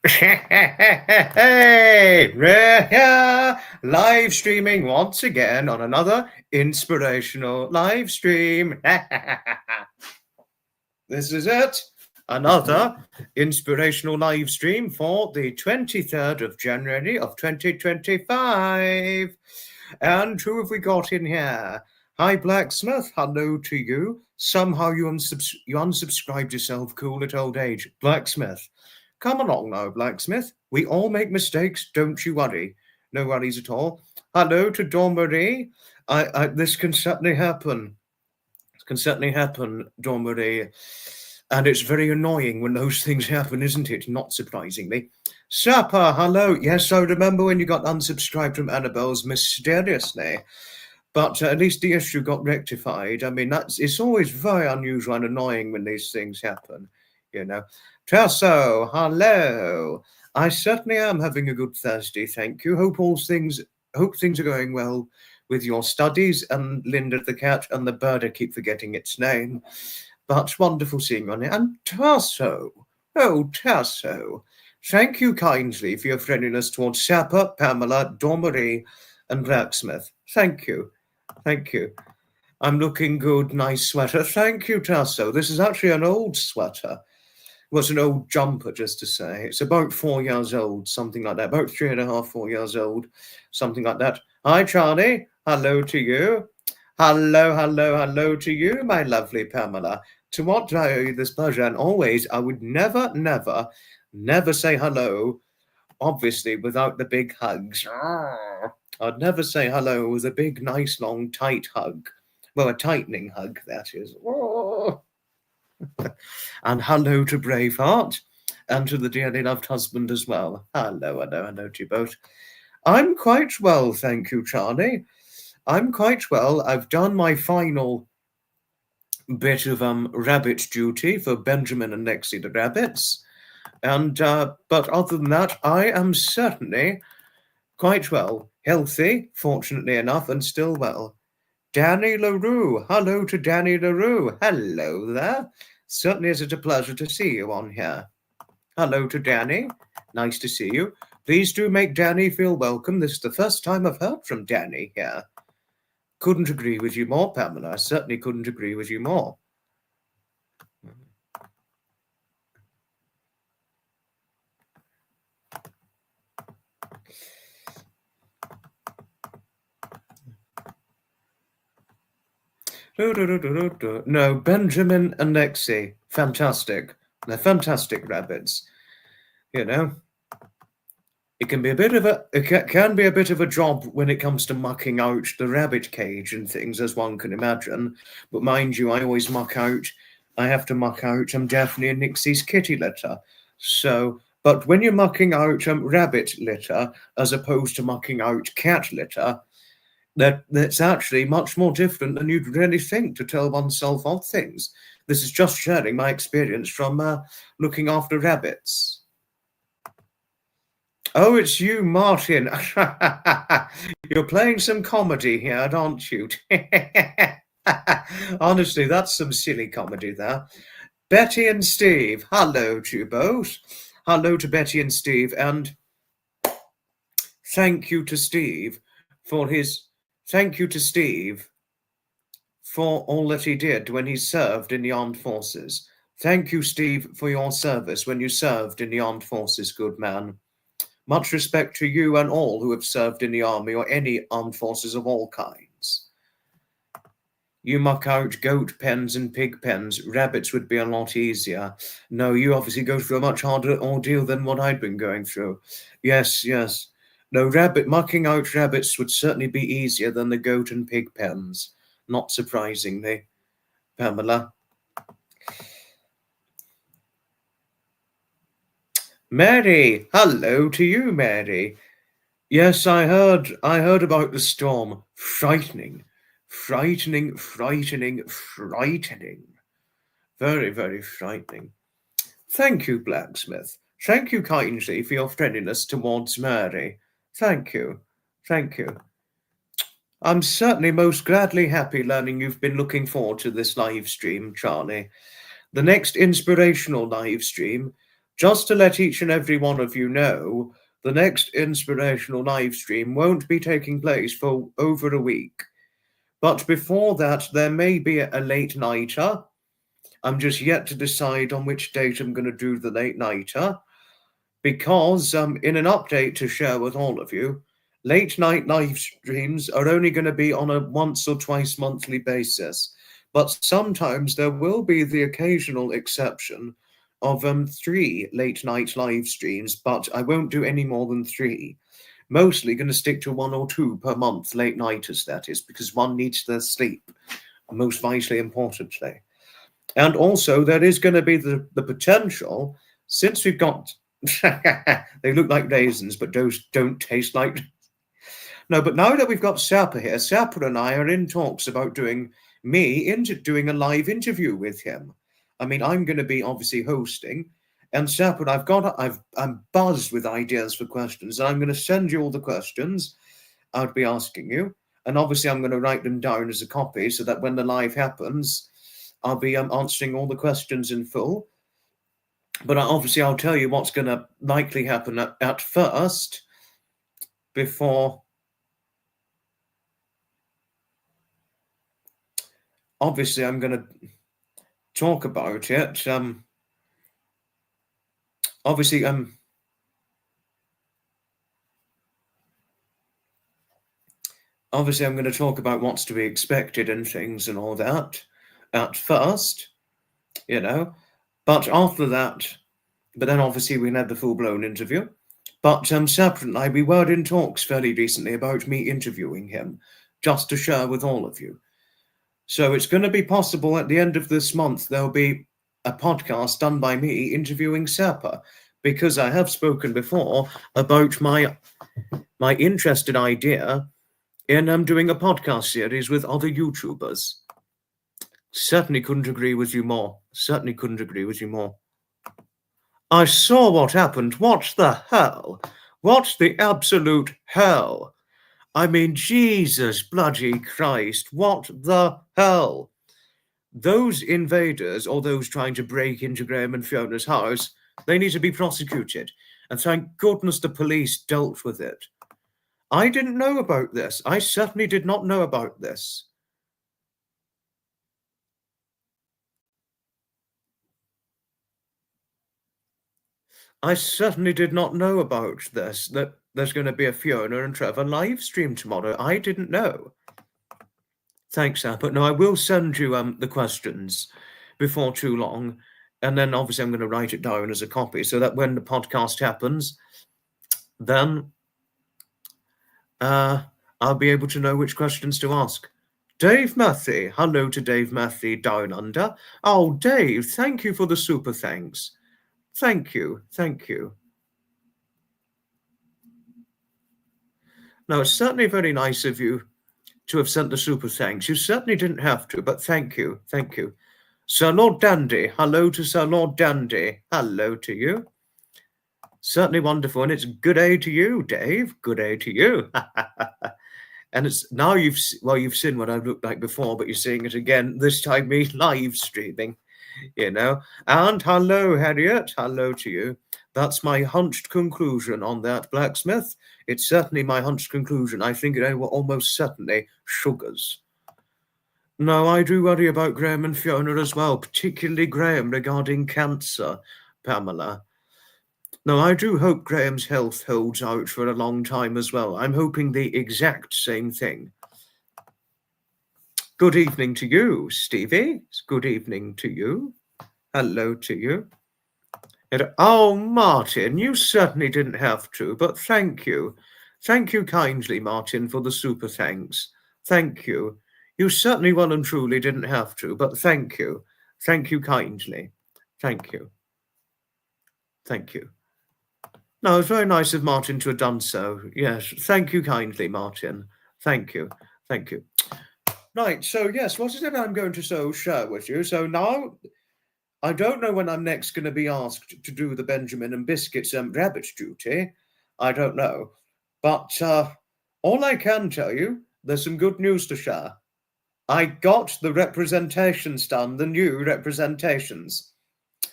Hey, we're here, live streaming once again on another inspirational live stream. This is it, another inspirational live stream for the 23rd of January of 2025. And who have we got in here? Hi, Blacksmith. Hello to you. Somehow you unsubscribed yourself, cool at old age. Blacksmith. Come along now, Blacksmith. We all make mistakes, don't you worry. No worries at all. Hello to Dawn Marie. This can certainly happen. It can certainly happen, Dawn Marie. And it's very annoying when those things happen, isn't it? Not surprisingly. Sapper, hello. Yes, I remember when you got unsubscribed from Annabelle's mysteriously. But at least the issue got rectified. I mean, it's always very unusual and annoying when these things happen, you know. Tasso, hello. I certainly am having a good Thursday, thank you. Hope things are going well with your studies, and Linda the cat and the bird, I keep forgetting its name. But wonderful seeing you on it. And Tasso, oh Tasso, thank you kindly for your friendliness towards Sapper, Pamela, Dormery, and Blacksmith. Thank you. Thank you. I'm looking good, nice sweater. Thank you, Tasso. This is actually an old sweater. It was an old jumper, just to say. It's about 4 years old, something like that. About 3.5, 4 years old, something like that. Hi, Charlie. Hello to you. Hello, hello, hello to you, my lovely Pamela. To what do I owe you this pleasure? And always, I would never, never, never say hello, obviously, without the big hugs. I'd never say hello with a big, nice, long, tight hug. Well, a tightening hug, that is. And hello to Braveheart, and to the dearly loved husband as well. Hello, hello, hello to you both. I'm quite well, thank you, Charlie. I'm quite well. I've done my final bit of rabbit duty for Benjamin and Lexi the rabbits. And but other than that, I am certainly quite well, healthy, fortunately enough, and still well. Danny LaRue. Hello to Danny LaRue. Hello there. Certainly is it a pleasure to see you on here. Hello to Danny. Nice to see you. Please do make Danny feel welcome. This is the first time I've heard from Danny here. Couldn't agree with you more, Pamela. I certainly couldn't agree with you more. No, Benjamin and Lexi, fantastic. They're fantastic rabbits. You know, it can be a bit of a job when it comes to mucking out the rabbit cage and things, as one can imagine. But mind you, I always muck out. I have to muck out Daphne and Nixie's kitty litter. So, but when you're mucking out rabbit litter as opposed to mucking out cat litter, that's actually much more different than you'd really think, to tell oneself off things. This is just sharing my experience from looking after rabbits. Oh, it's you, Martin. You're playing some comedy here, aren't you? Honestly, that's some silly comedy there. Betty and Steve, hello to you both. Hello to Betty and Steve, and thank you to Steve for all that he did when he served in the armed forces. Thank you, Steve, for your service when you served in the armed forces, good man. Much respect to you and all who have served in the army or any armed forces of all kinds. You muck out goat pens and pig pens. Rabbits would be a lot easier. No, you obviously go through a much harder ordeal than what I'd been going through. Yes, yes. No, mucking out rabbits would certainly be easier than the goat and pig pens. Not surprisingly, Pamela. Mary, hello to you, Mary. Yes, I heard about the storm. Frightening. Frightening. Very, very frightening. Thank you, Blacksmith. Thank you kindly for your friendliness towards Mary. Thank you. Thank you. I'm certainly most gladly happy learning you've been looking forward to this live stream, Charlie. The next inspirational live stream, just to let each and every one of you know, the next inspirational live stream won't be taking place for over a week. But before that, there may be a late nighter. I'm just yet to decide on which date I'm going to do the late nighter, because in an update to share with all of you, late night live streams are only going to be on a once or twice monthly basis. But sometimes there will be the occasional exception of 3 late night live streams, but I won't do any more than 3. Mostly going to stick to 1 or 2 per month, late nighters, that is, because one needs their sleep, most vitally importantly. And also, there is going to be the potential, since we've got, they look like raisins, but those don't taste like. No, but now that we've got Sapper here, Sapper and I are in talks about doing a live interview with him. I mean, I'm going to be obviously hosting, and Sapper, I'm buzzed with ideas for questions, and I'm going to send you all the questions I'd be asking you, and obviously I'm going to write them down as a copy so that when the live happens, I'll be answering all the questions in full. But obviously I'll tell you what's going to likely happen at first before. Obviously I'm going to talk about it. Obviously I'm going to talk about what's to be expected and things and all that at first, you know. But after that, but then obviously we had the full-blown interview. But separately, we were in talks fairly recently about me interviewing him, just to share with all of you. So it's going to be possible at the end of this month, there'll be a podcast done by me interviewing Sapper, because I have spoken before about my interested idea in doing a podcast series with other YouTubers. Certainly couldn't agree with you more. Certainly couldn't agree with you more. I saw what happened. What the hell? What the absolute hell? I mean, Jesus bloody Christ, what the hell? Those invaders, or those trying to break into Graham and Fiona's house, they need to be prosecuted. And thank goodness the police dealt with it. I didn't know about this. I certainly did not know about this. I certainly did not know about this, that there's going to be a Fiona and Trevor live stream tomorrow. I didn't know. Thanks, Albert. No, I will send you the questions before too long, and then obviously I'm going to write it down as a copy so that when the podcast happens, then I'll be able to know which questions to ask. Dave Matthew. Hello to Dave Matthew down under. Oh, Dave, thank you for the super thanks. Thank you. Thank you. No, it's certainly very nice of you to have sent the super thanks. You certainly didn't have to, but thank you. Thank you. Sir Lord Dandy. Hello to Sir Lord Dandy. Hello to you. Certainly wonderful. And it's good day to you, Dave. Good day to you. And it's now you've seen what I've looked like before, but you're seeing it again, this time me live streaming, you know. And hello, Harriet. Hello to you. That's my hunched conclusion on that, Blacksmith. It's certainly my hunched conclusion. I think they were almost certainly sugars. No, I do worry about Graham and Fiona as well, particularly Graham regarding cancer, Pamela. No, I do hope Graham's health holds out for a long time as well. I'm hoping the exact same thing. Good evening to you, Stevie. Good evening to you. Hello to you. And, oh, Martin, you certainly didn't have to, but thank you. Thank you kindly, Martin, for the super thanks. Thank you. You certainly well and truly didn't have to, but thank you. Thank you kindly. Thank you. Thank you. No, it's very nice of Martin to have done so. Yes, thank you kindly, Martin. Thank you. Thank you. Right, so yes, what is it I'm going to share with you? So now, I don't know when I'm next going to be asked to do the Benjamin and Biscuits rabbit duty. I don't know. But all I can tell you, there's some good news to share. I got the representations done, the new representations.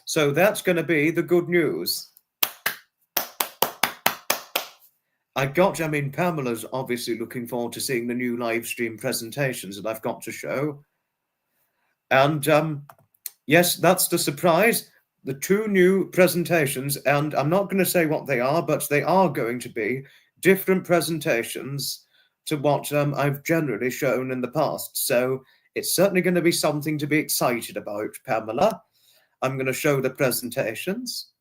So that's going to be the good news. I mean, Pamela's obviously looking forward to seeing the new live stream presentations that I've got to show. And yes, that's the surprise. The 2 new presentations, and I'm not going to say what they are, but they are going to be different presentations to what I've generally shown in the past. So it's certainly going to be something to be excited about, Pamela. I'm going to show the presentations.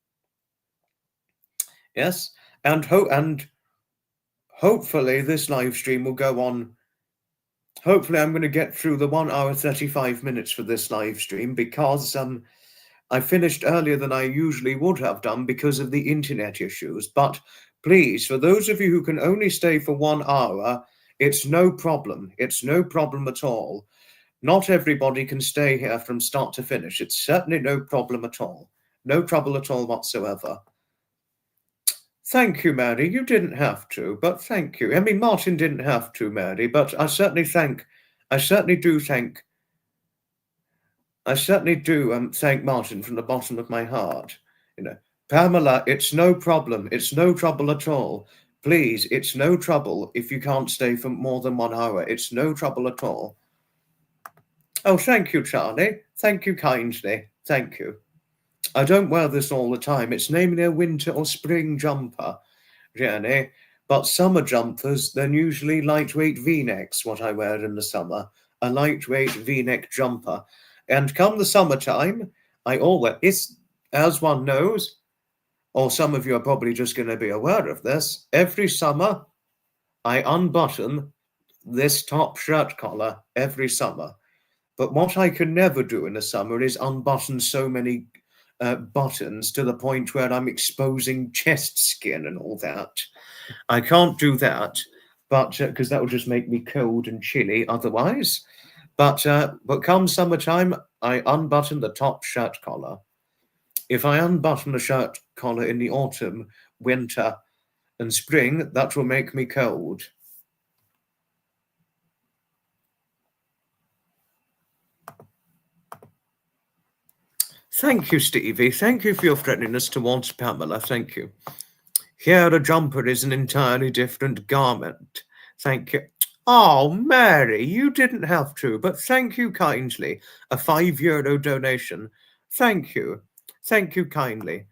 Yes, and hopefully this live stream will go on. Hopefully I'm going to get through the 1 hour 35 minutes for this live stream, because I finished earlier than I usually would have done because of the internet issues. But please, for those of you who can only stay for 1 hour, it's no problem. It's no problem at all. Not everybody can stay here from start to finish. It's certainly no problem at all. No trouble at all whatsoever. Thank you, Mary. You didn't have to, but thank you. I mean, Martin didn't have to, Mary, but I certainly do thank Martin from the bottom of my heart. You know, Pamela, it's no problem. It's no trouble at all. Please, it's no trouble if you can't stay for more than 1 hour. It's no trouble at all. Oh, thank you, Charlie. Thank you kindly. Thank you. I don't wear this all the time. It's namely a winter or spring jumper, really. But summer jumpers, they're usually lightweight V-necks, what I wear in the summer. A lightweight V-neck jumper. And come the summertime, I always, as one knows, or some of you are probably just going to be aware of this, every summer I unbutton this top shirt collar every summer. But what I can never do in the summer is unbutton so many buttons to the point where I'm exposing chest skin and all that. I can't do that, but because that would just make me cold and chilly otherwise. But come summertime, I unbutton the top shirt collar. If I unbutton the shirt collar in the autumn, winter, and spring, that will make me cold. Thank you, Stevie. Thank you for your friendliness towards Pamela. Thank you. Here, a jumper is an entirely different garment. Thank you. Oh, Mary, you didn't have to, but thank you kindly. A €5 donation. Thank you. Thank you kindly.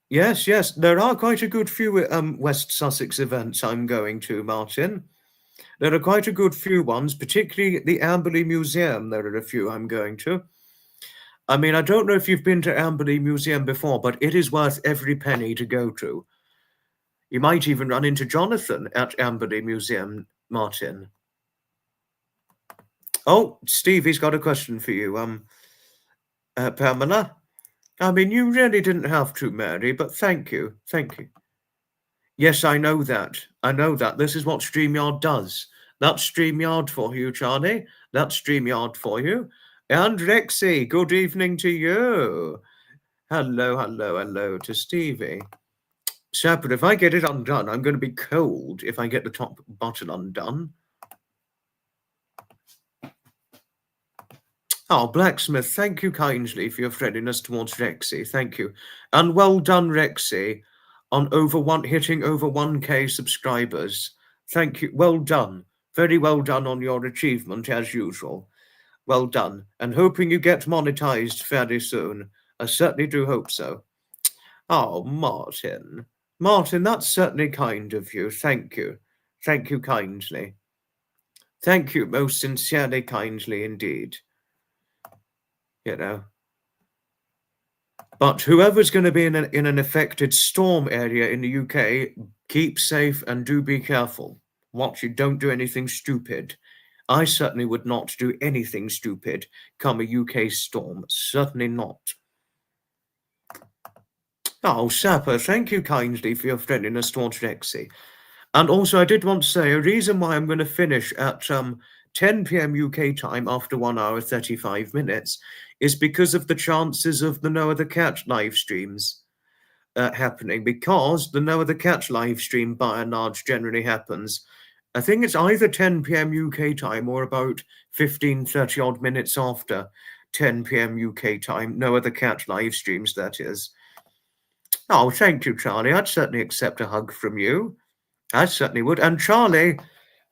Yes, yes, there are quite a good few West Sussex events I'm going to, Martin. There are quite a good few ones, particularly the Amberley Museum. There are a few I'm going to. I mean, I don't know if you've been to Amberley Museum before, but it is worth every penny to go to. You might even run into Jonathan at Amberley Museum, Martin. Oh, Stevie's got a question for you, Pamela. I mean, you really didn't have to, Mary, but thank you. Thank you. Yes, I know that. I know that. This is what StreamYard does. That's StreamYard for you, Charlie. That's StreamYard for you. And Rexy, good evening to you. Hello, hello, hello to Stevie. Separate, if I get it undone, I'm going to be cold if I get the top button undone. Oh, Blacksmith, thank you kindly for your friendliness towards Rexy. Thank you. And well done, Rexy, on hitting over 1K subscribers. Thank you. Well done. Very well done on your achievement, as usual. Well done. And hoping you get monetized fairly soon. I certainly do hope so. Oh, Martin. Martin, that's certainly kind of you. Thank you. Thank you kindly. Thank you most sincerely, kindly indeed. You know. But whoever's going to be in an affected storm area in the UK, keep safe and do be careful. Watch you don't do anything stupid. I certainly would not do anything stupid come a UK storm. Certainly not. Oh, Sapper, thank you kindly for your friendliness towards Rexy. And also, I did want to say, a reason why I'm going to finish at 10 p.m. UK time after 1 hour 35 minutes is because of the chances of the Noah the Cat live streams happening, because the Noah the Cat live stream by and large generally happens I think it's either 10 p.m. UK time or about 30 odd minutes after 10 p.m. UK time. No other cat live streams, that is. Oh, thank you, Charlie. I'd certainly accept a hug from you. I certainly would. And Charlie,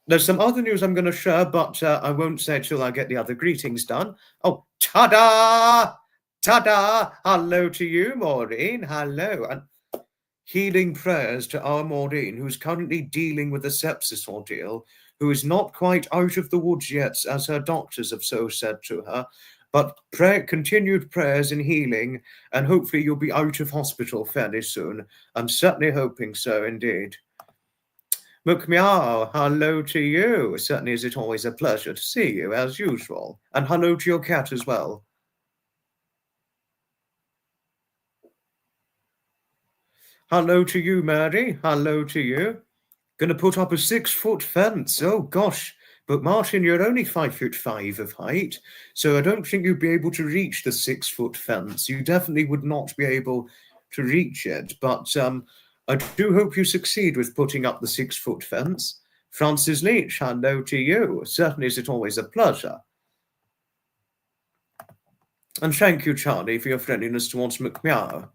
there's some other news I'm going to share, but I won't say it till I get the other greetings done. Oh, ta-da! Ta-da! Hello to you, Maureen. Hello. And healing prayers to our Maureen, who's currently dealing with a sepsis ordeal, who is not quite out of the woods yet, as her doctors have so said to her. But continued prayers and healing, and hopefully you'll be out of hospital fairly soon. I'm certainly hoping so, indeed. Meow, hello to you. Certainly is it always a pleasure to see you, as usual. And hello to your cat as well. Hello to you, Mary. Hello to you. Gonna put up a 6-foot fence. Oh, gosh. But Martin, you're only 5'5" of height, so I don't think you'd be able to reach the 6-foot fence. You definitely would not be able to reach it. But I do hope you succeed with putting up the 6-foot fence. Francis Leach, hello to you. Certainly is it always a pleasure. And thank you, Charlie, for your friendliness towards McMeow.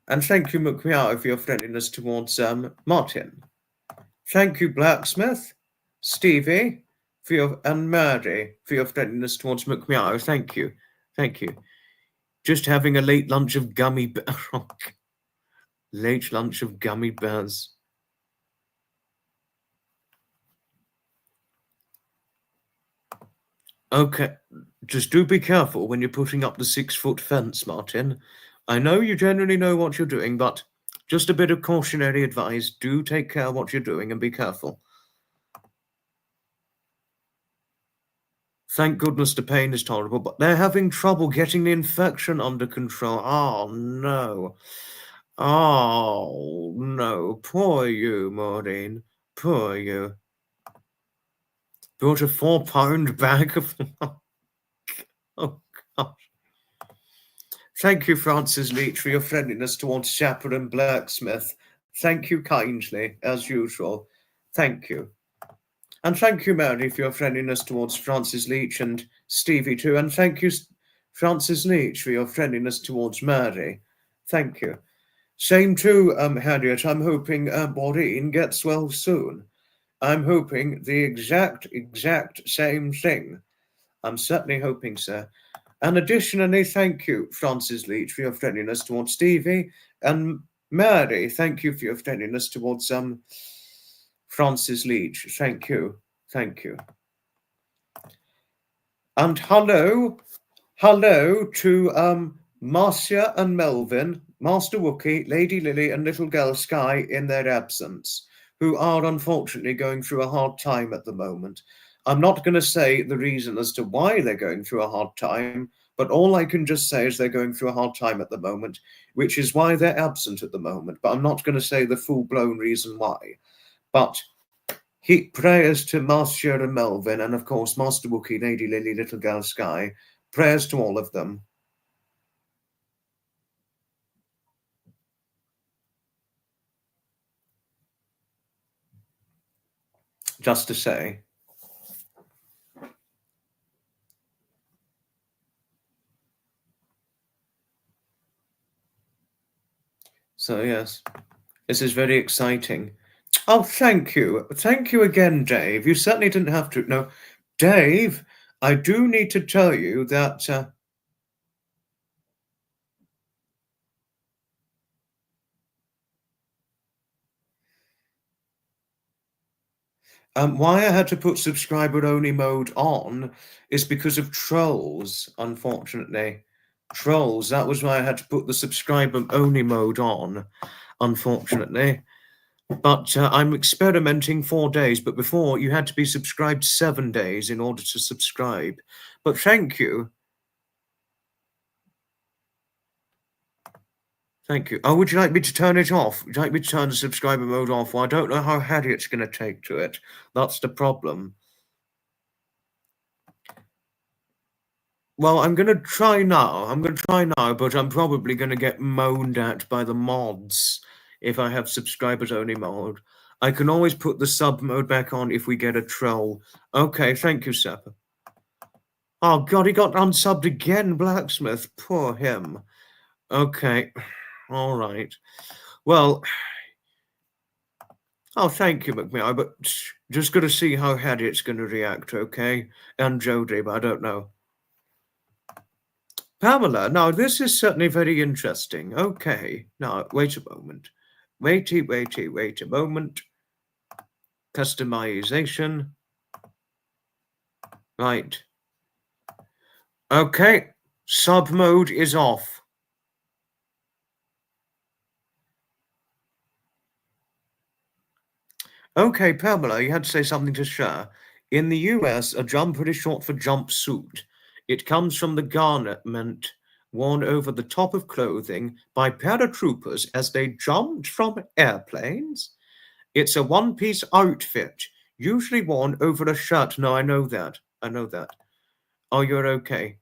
And thank you, McMeow, for your friendliness towards Martin. Thank you, Blacksmith, Stevie, and Murray for your friendliness towards McMeow. Thank you. Thank you. Just having a late lunch of gummy bears. Late lunch of gummy bears. Okay, just do be careful when you're putting up the 6-foot fence, Martin. I know you generally know what you're doing, but just a bit of cautionary advice. Do take care what you're doing and be careful. Thank goodness the pain is tolerable, but they're having trouble getting the infection under control. Oh, no. Oh, no. Poor you, Maureen. Poor you. Brought a 4-pound bag of... Oh, gosh. Thank you, Francis Leach, for your friendliness towards Shapper and Blacksmith. Thank you kindly, as usual. Thank you. And thank you, Mary, for your friendliness towards Francis Leach and Stevie too. And thank you, Francis Leach, for your friendliness towards Mary. Thank you. Same too, Harriet. I'm hoping Maureen gets well soon. I'm hoping the exact same thing. I'm certainly hoping so. And additionally, thank you, Francis Leach, for your friendliness towards Stevie. And Mary, thank you for your friendliness towards Francis Leach. Thank you. Thank you. And hello to Marcia and Melvin, Master Wookie, Lady Lily, and Little Girl Sky in their absence, who are unfortunately going through a hard time at the moment. I'm not going to say the reason as to why they're going through a hard time, but all I can just say is they're going through a hard time at the moment, which is why they're absent at the moment. But I'm not going to say the full-blown reason why. But prayers to Marcia and Melvin, and of course Master Wookie, Lady Lily, Little Girl Sky. Prayers to all of them. Just to say. So yes, this is very exciting. Oh, thank you. Thank you again, Dave. You certainly didn't have to. No, Dave, I do need to tell you that why I had to put subscriber-only mode on is because of trolls, unfortunately. Trolls, that was why I had to put the subscriber-only mode on, unfortunately. But I'm experimenting 4 days, but before you had to be subscribed 7 days in order to subscribe. But thank you. Thank you. Oh, would you like me to turn it off? Would you like me to turn the subscriber mode off? Well, I don't know how Harriet's going to take to it. That's the problem. Well, I'm going to try now. But I'm probably going to get moaned at by the mods if I have subscribers only mode. I can always put the sub mode back on if we get a troll. Okay, thank you, Seppa. Oh, God, he got unsubbed again, Blacksmith. Poor him. Okay, all right. Well, oh, thank you, McMeow, but just got to see how Harriet's going to react, okay? And Jodie, but I don't know. Pamela, now this is certainly very interesting. Okay, now wait a moment. Wait a moment. Customization. Right. Okay, sub mode is off. Okay, Pamela, you had to say something to share. In the US, a jumper is short for jumpsuit. It comes from the garment worn over the top of clothing by paratroopers as they jumped from airplanes. It's a one-piece outfit, usually worn over a shirt. No, I know that. I know that. Oh, you're okay.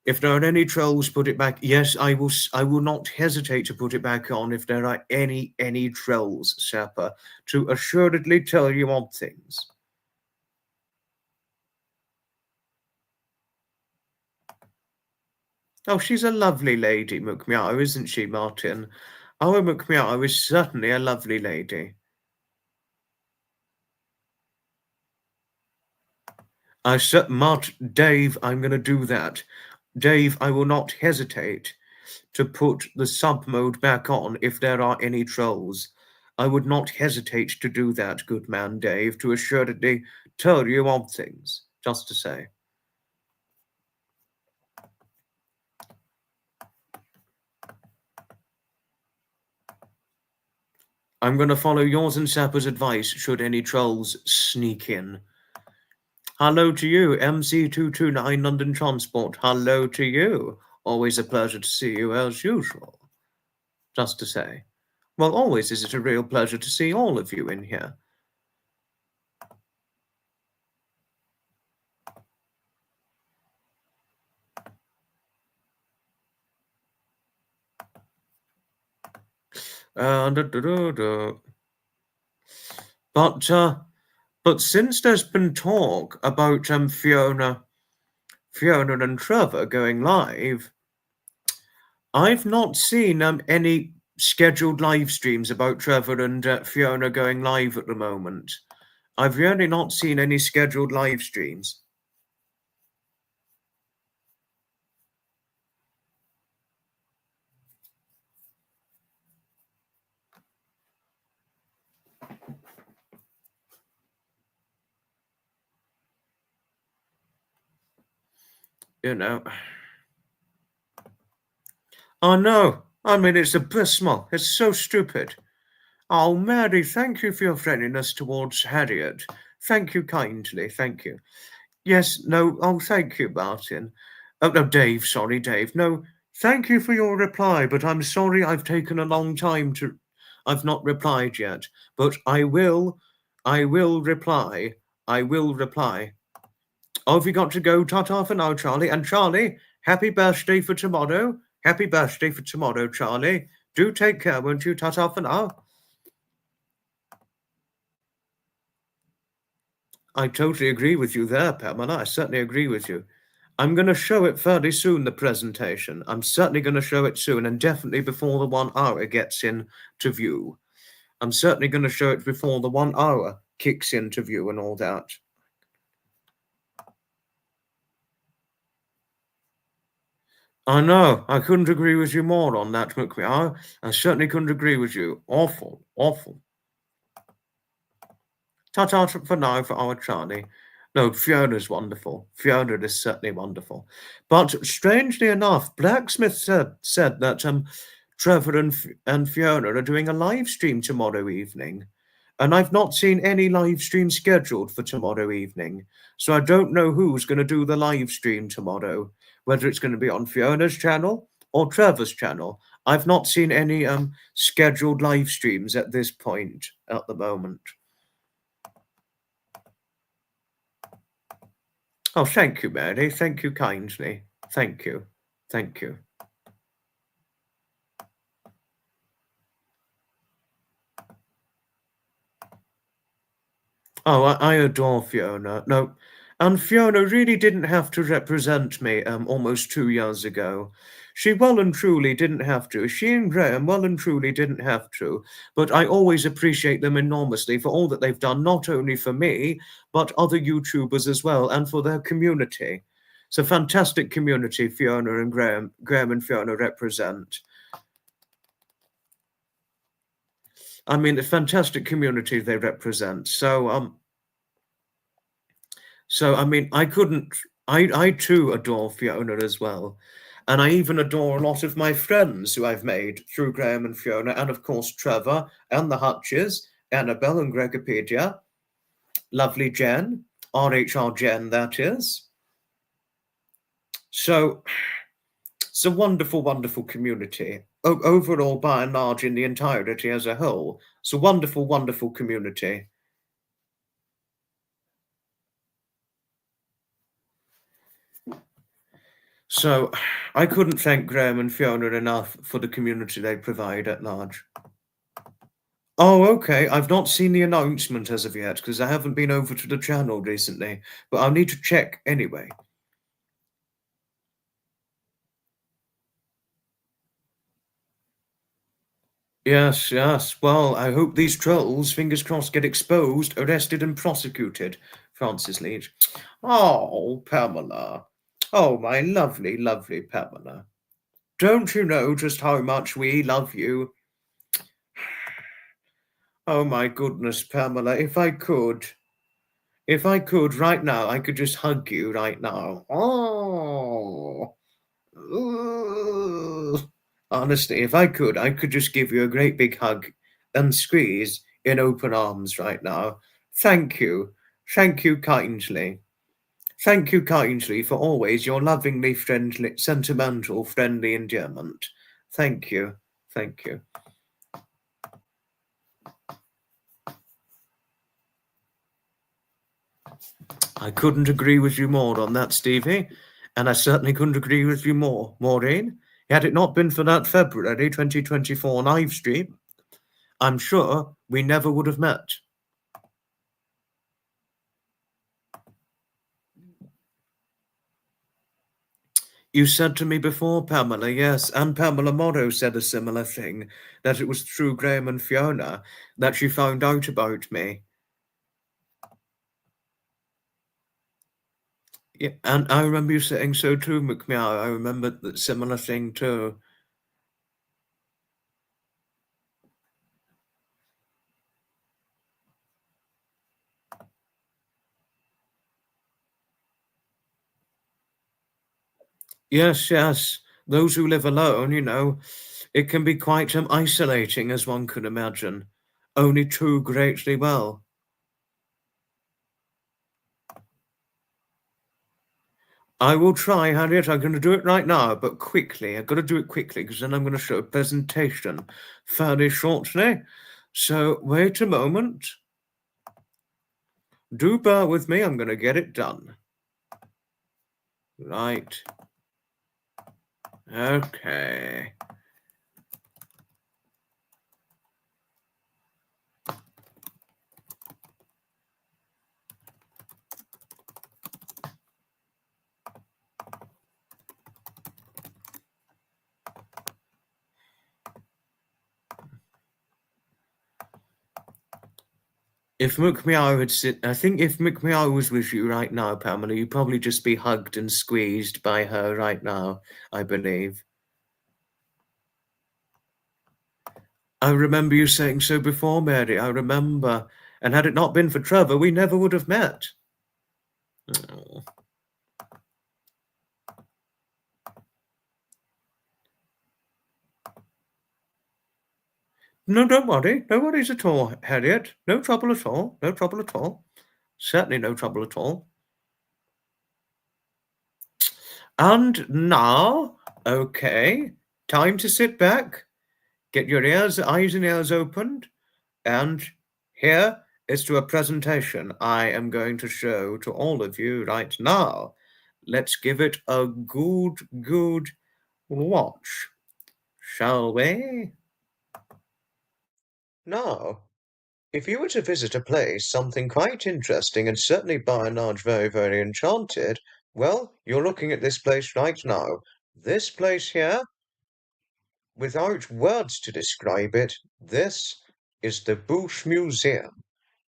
If there are any trolls, put it back. Yes, I will. I will not hesitate to put it back on if there are any trolls, Sapper, to assuredly tell you odd things. Oh, she's a lovely lady, McMeow, isn't she, Martin? Oh, McMeow is certainly a lovely lady. Dave, I'm going to do that. Dave, I will not hesitate to put the sub mode back on if there are any trolls. I would not hesitate to do that, good man Dave, to assuredly tell you odd things, just to say. I'm going to follow yours and Sapper's advice should any trolls sneak in. Hello to you, MC229 London Transport. Hello to you. Always a pleasure to see you as usual. Just to say. Well, always is it a real pleasure to see all of you in here. But since there's been talk about Fiona and Trevor going live, I've not seen any scheduled live streams about Trevor and Fiona going live at the moment. I've really not seen any scheduled live streams. You know. Oh no, I mean, it's abysmal. It's so stupid. Oh, Mary, thank you for your friendliness towards Harriet. Thank you kindly, thank you. Yes, no, oh, thank you, Martin. Oh, no, Dave, sorry, Dave. No, thank you for your reply, but I'm sorry I've taken a long time to... I've not replied yet, but I will reply. I will reply. Oh, have you got to go? Ta-ta for now, Charlie. And Charlie, happy birthday for tomorrow. Happy birthday for tomorrow, Charlie. Do take care, won't you? Ta-ta for now. I totally agree with you there, Pamela. I certainly agree with you. I'm going to show it fairly soon, the presentation. I'm certainly going to show it soon, and definitely before the 1 hour gets into view. I'm certainly going to show it before the 1 hour kicks into view and all that. I know. I couldn't agree with you more on that, McMeow. I certainly couldn't agree with you. Awful, awful. Ta-ta for now for our Charlie. No, Fiona's wonderful. Fiona is certainly wonderful. But strangely enough, Blacksmith said that Trevor and Fiona are doing a live stream tomorrow evening. And I've not seen any live stream scheduled for tomorrow evening. So I don't know who's going to do the live stream tomorrow, whether it's going to be on Fiona's channel or Trevor's channel. I've not seen any scheduled live streams at this point at the moment. Oh, thank you, Mary. Thank you kindly. Thank you. Thank you. Oh, I adore Fiona. No, and Fiona really didn't have to represent me almost 2 years ago. She well and truly didn't have to. She and Graham well and truly didn't have to. But I always appreciate them enormously for all that they've done, not only for me, but other YouTubers as well, and for their community. It's a fantastic community Fiona and Graham and Fiona represent. I mean, the fantastic community they represent. So, I mean, I couldn't. I too adore Fiona as well. And I even adore a lot of my friends who I've made through Graham and Fiona, and of course, Trevor and the Hutches, Annabelle and Gregopedia, lovely Jen, RHR Jen, that is. So, it's a wonderful, wonderful community. Overall, by and large, in the entirety as a whole, it's a wonderful, wonderful community. So I couldn't thank Graham and Fiona enough for the community they provide at large. Oh, okay. I've not seen the announcement as of yet because I haven't been over to the channel recently, but I'll need to check anyway. Yes, yes. Well, I hope these trolls, fingers crossed, get exposed, arrested, and prosecuted. Francis Leach. Oh, Pamela. Oh, my lovely, lovely Pamela. Don't you know just how much we love you? Oh, my goodness, Pamela, if I could right now, I could just hug you right now. Oh, ooh. Honestly, if I could just give you a great big hug and squeeze in open arms right now. Thank you. Thank you kindly. Thank you kindly for always your lovingly friendly, sentimental, friendly endearment. Thank you. Thank you. I couldn't agree with you more on that, Stevie, and I certainly couldn't agree with you more, Maureen. Had it not been for that February 2024 live stream, I'm sure we never would have met. You said to me before, Pamela, yes, and Pamela Morrow said a similar thing, that it was through Graham and Fiona that she found out about me. Yeah, and I remember you saying so too, McMeow. I remember that similar thing too. Yes, yes. Those who live alone, it can be quite isolating, as one could imagine. Only too greatly well. I will try, Harriet. I'm going to do it right now, but quickly. I've got to do it quickly because then I'm going to show a presentation fairly shortly. So wait a moment. Do bear with me. I'm going to get it done. Right. Okay. If McMeow had I think if McMeow was with you right now, Pamela, you'd probably just be hugged and squeezed by her right now, I believe. I remember you saying so before, Mary. I remember. And had it not been for Trevor, we never would have met. Oh. No, don't worry. No worries at all, Harriet. No trouble at all. No trouble at all. Certainly no trouble at all. And now, okay, time to sit back, get your eyes and ears opened, and here is to a presentation I am going to show to all of you right now. Let's give it a good watch, shall we? Now, If you were to visit a place, something quite interesting and certainly by and large very, very enchanted, well, you're looking at this place right now. This place here, without words to describe it, this is the Booth Museum,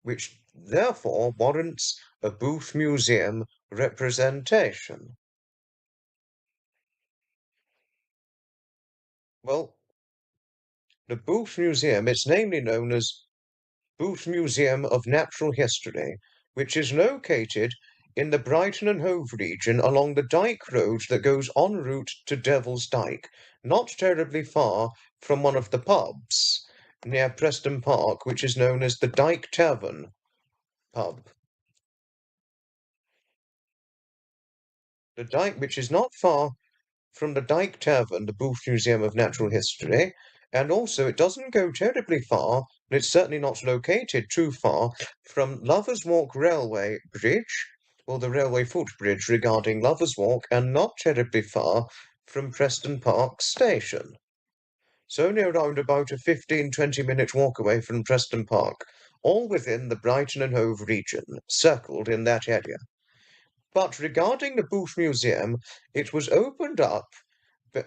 which therefore warrants a Booth Museum representation. Well, the Booth Museum, it's namely known as Booth Museum of Natural History, which is located in the Brighton and Hove region along the Dyke Road that goes en route to Devil's Dyke, not terribly far from one of the pubs near Preston Park, which is known as the Dyke Tavern pub. The Dyke, which is not far from the Dyke Tavern, the Booth Museum of Natural History, and also it doesn't go terribly far, and it's certainly not located too far from Lovers Walk Railway Bridge, or the railway footbridge regarding Lovers Walk, and not terribly far from Preston Park Station. So only around about a 15-20 minute walk away from Preston Park, all within the Brighton and Hove region, circled in that area. But regarding the Booth Museum, it was opened up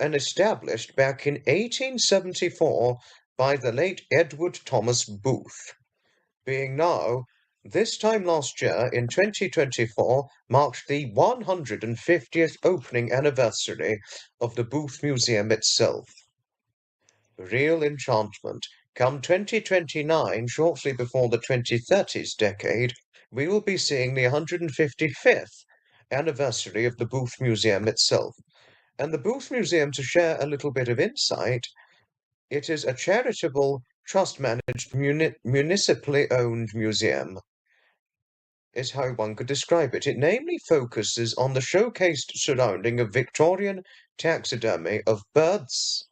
and established back in 1874 by the late Edward Thomas Booth, being now, this time last year in 2024, marked the 150th opening anniversary of the Booth Museum itself. Real enchantment. Come 2029, shortly before the 2030s decade, we will be seeing the 155th anniversary of the Booth Museum itself. And the Booth Museum, to share a little bit of insight, it is a charitable, trust-managed, municipally owned museum, is how one could describe it. It namely focuses on the showcased surrounding of Victorian taxidermy of birds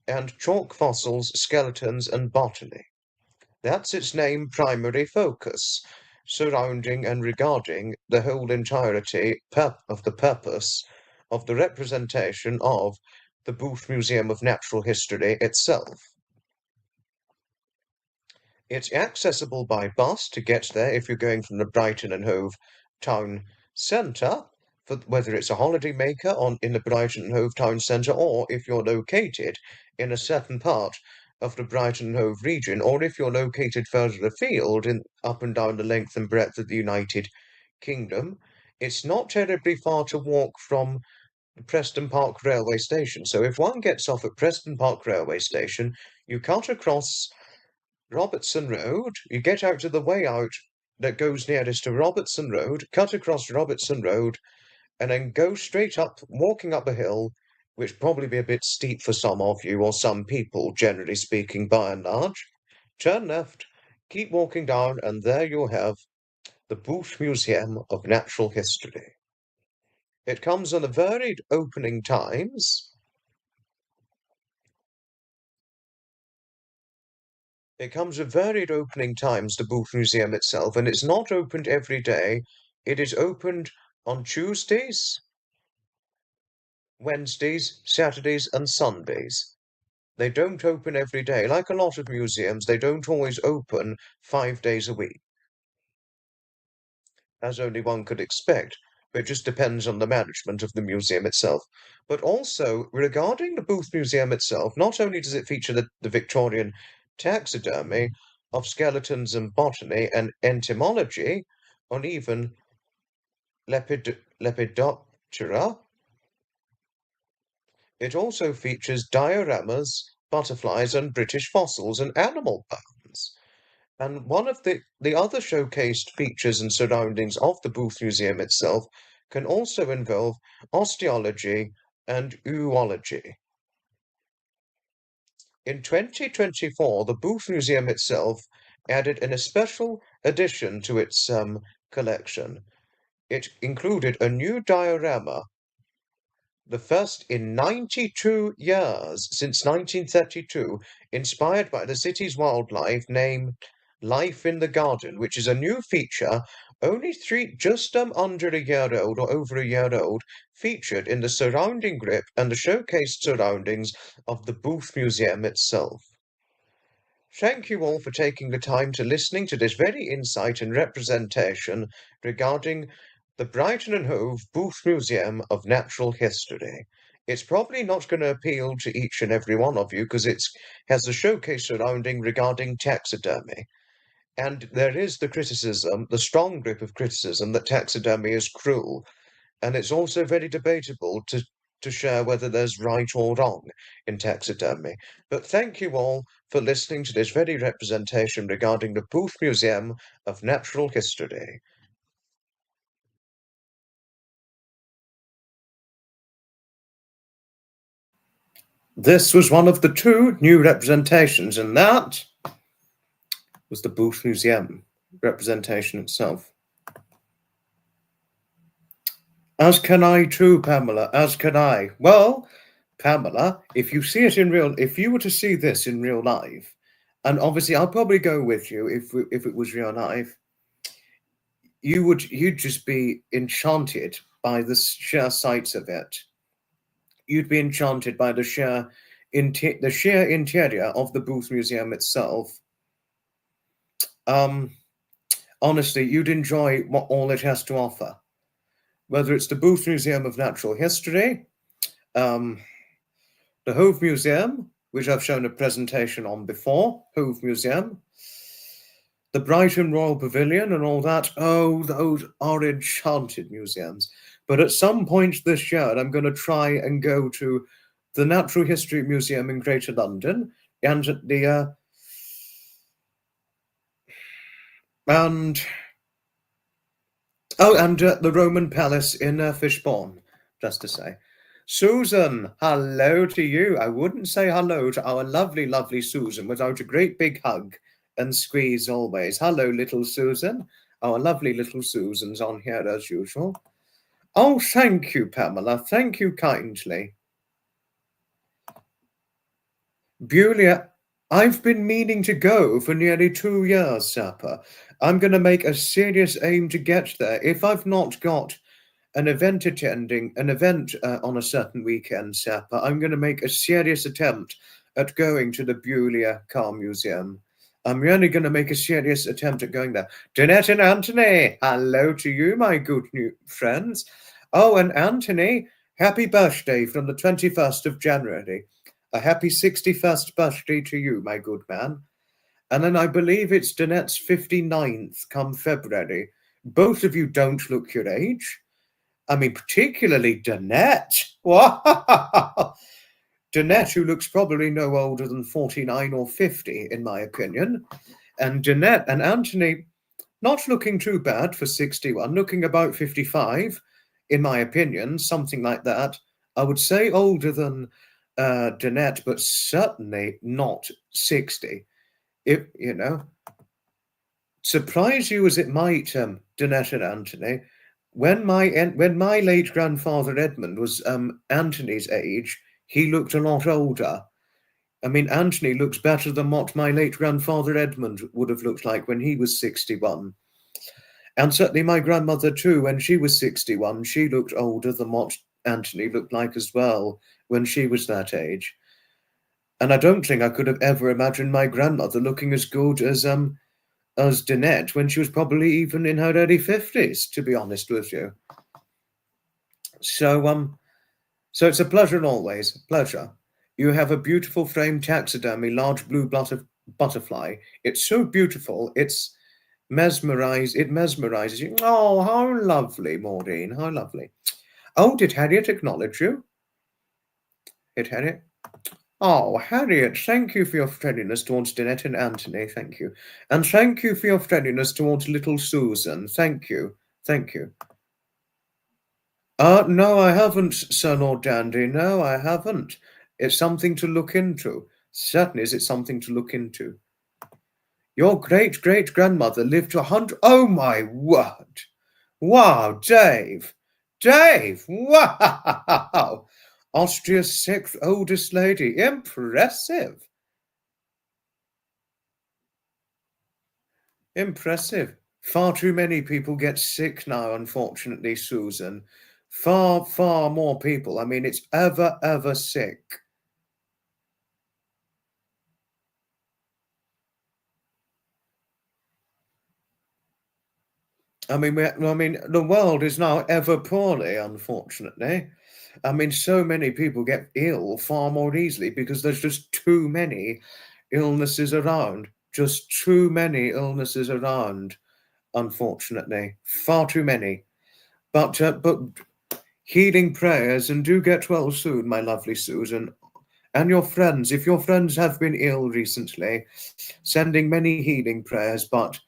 and chalk fossils, skeletons, and botany. That's its main primary focus, surrounding and regarding the whole entirety of the purpose of the representation of the Booth Museum of Natural History itself. It's accessible by bus to get there if you're going from the Brighton and Hove town centre, for whether it's a holiday maker in the Brighton and Hove town centre, or if you're located in a certain part of the Brighton and Hove region, or if you're located further afield up and down the length and breadth of the United Kingdom, it's not terribly far to walk from the Preston Park railway station. So if one gets off at Preston Park railway station, you cut across Robertson Road, you get out to the way out that goes nearest to Robertson Road, cut across Robertson Road, and then go straight up, walking up a hill, which probably be a bit steep for some of you, or some people, generally speaking, by and large. Turn left, keep walking down, and there you'll have the Booth Museum of Natural History. It comes on the varied opening times. It comes with varied opening times, the Booth Museum itself, and it's not opened every day. It is opened on Tuesdays, Wednesdays, Saturdays, and Sundays. They don't open every day. Like a lot of museums, they don't always open 5 days a week, as only one could expect. It just depends on the management of the museum itself. But also, regarding the Booth Museum itself, not only does it feature the Victorian taxidermy of skeletons and botany and entomology, or even Lepidoptera, it also features dioramas, butterflies, and British fossils and animal bones. And one of the other showcased features and surroundings of the Booth Museum itself can also involve osteology and oology. In 2024, the Booth Museum itself added in a special addition to its collection. It included a new diorama, the first in 92 years, since 1932, inspired by the city's wildlife, named Life in the Garden, which is a new feature, only just under a year old, or over a year old, featured in the surrounding grip and the showcased surroundings of the Booth Museum itself. Thank you all for taking the time to listening to this very insight and representation regarding the Brighton and Hove Booth Museum of Natural History. It's probably not going to appeal to each and every one of you because it has a showcase surrounding regarding taxidermy. And there is the criticism, the strong grip of criticism that taxidermy is cruel. And it's also very debatable to share whether there's right or wrong in taxidermy. But thank you all for listening to this very representation regarding the Booth Museum of Natural History. This was one of the two new representations, and that was the Booth Museum representation itself. As can I too, Pamela, as can I. Well, Pamela, if you were to see this in real life, and obviously I'll probably go with you if it was real life, you'd just be enchanted by the sheer sights of it. You'd be enchanted by the sheer interior of the Booth Museum itself. Honestly, you'd enjoy what all it has to offer. Whether it's the Booth Museum of Natural History, the Hove Museum, which I've shown a presentation on before, Hove Museum, the Brighton Royal Pavilion and all that. Oh, those are enchanted museums. But at some point this year, I'm going to try and go to the Natural History Museum in Greater London and the the Roman Palace in Fishbourne, just to say. Susan, hello to you. I wouldn't say hello to our lovely, lovely Susan without a great big hug and squeeze always. Hello, little Susan. Our lovely little Susan's on here as usual. Oh, thank you, Pamela. Thank you kindly. Beulah, I've been meaning to go for nearly 2 years, Sapper. I'm going to make a serious aim to get there. If I've not got an event on a certain weekend, Sapper, I'm going to make a serious attempt at going to the Beulah Car Museum. I'm really going to make a serious attempt at going there. Danette and Anthony, hello to you, my good new friends. Oh, and Anthony, happy birthday from the 21st of January. A happy 61st birthday to you, my good man. And then I believe it's Danette's 59th come February. Both of you don't look your age. I mean, particularly Danette. Wow! Danette, who looks probably no older than 49 or 50, in my opinion. And Danette and Anthony, not looking too bad for 61, looking about 55, in my opinion, something like that. I would say older than Danette, but certainly not 60. If, surprise you as it might, Danette and Anthony, when my late grandfather Edmund was Anthony's age, he looked a lot older. I mean, Anthony looks better than what my late grandfather Edmund would have looked like when he was 61. And certainly my grandmother too, when she was 61, she looked older than what Anthony looked like as well when she was that age. And I don't think I could have ever imagined my grandmother looking as good as Danette when she was probably even in her early 50s, to be honest with you. So it's a pleasure always, pleasure. You have a beautiful framed taxidermy, large blue butterfly. It's so beautiful. It mesmerizes you. Oh, how lovely, Maureen, how lovely. Oh, did Harriet acknowledge you? Did Harriet? Oh, Harriet, thank you for your friendliness towards Danette and Anthony. Thank you. And thank you for your friendliness towards little Susan. Thank you. Thank you. No, I haven't, Sir Lord Dandy. No, I haven't. It's something to look into. Certainly is it something to look into. Your great-great-grandmother lived to 100... Oh, my word. Wow, Dave. Dave, wow. Austria's sixth oldest lady. Impressive. Impressive. Far too many people get sick now, unfortunately, Susan. Far, far more people. I mean, it's ever sick. I mean, the world is now ever poorly, unfortunately. I mean, so many people get ill far more easily because there's just too many illnesses around. Just too many illnesses around, unfortunately. Far too many. But healing prayers, and do get well soon, my lovely Susan. And your friends, if your friends have been ill recently, sending many healing prayers, but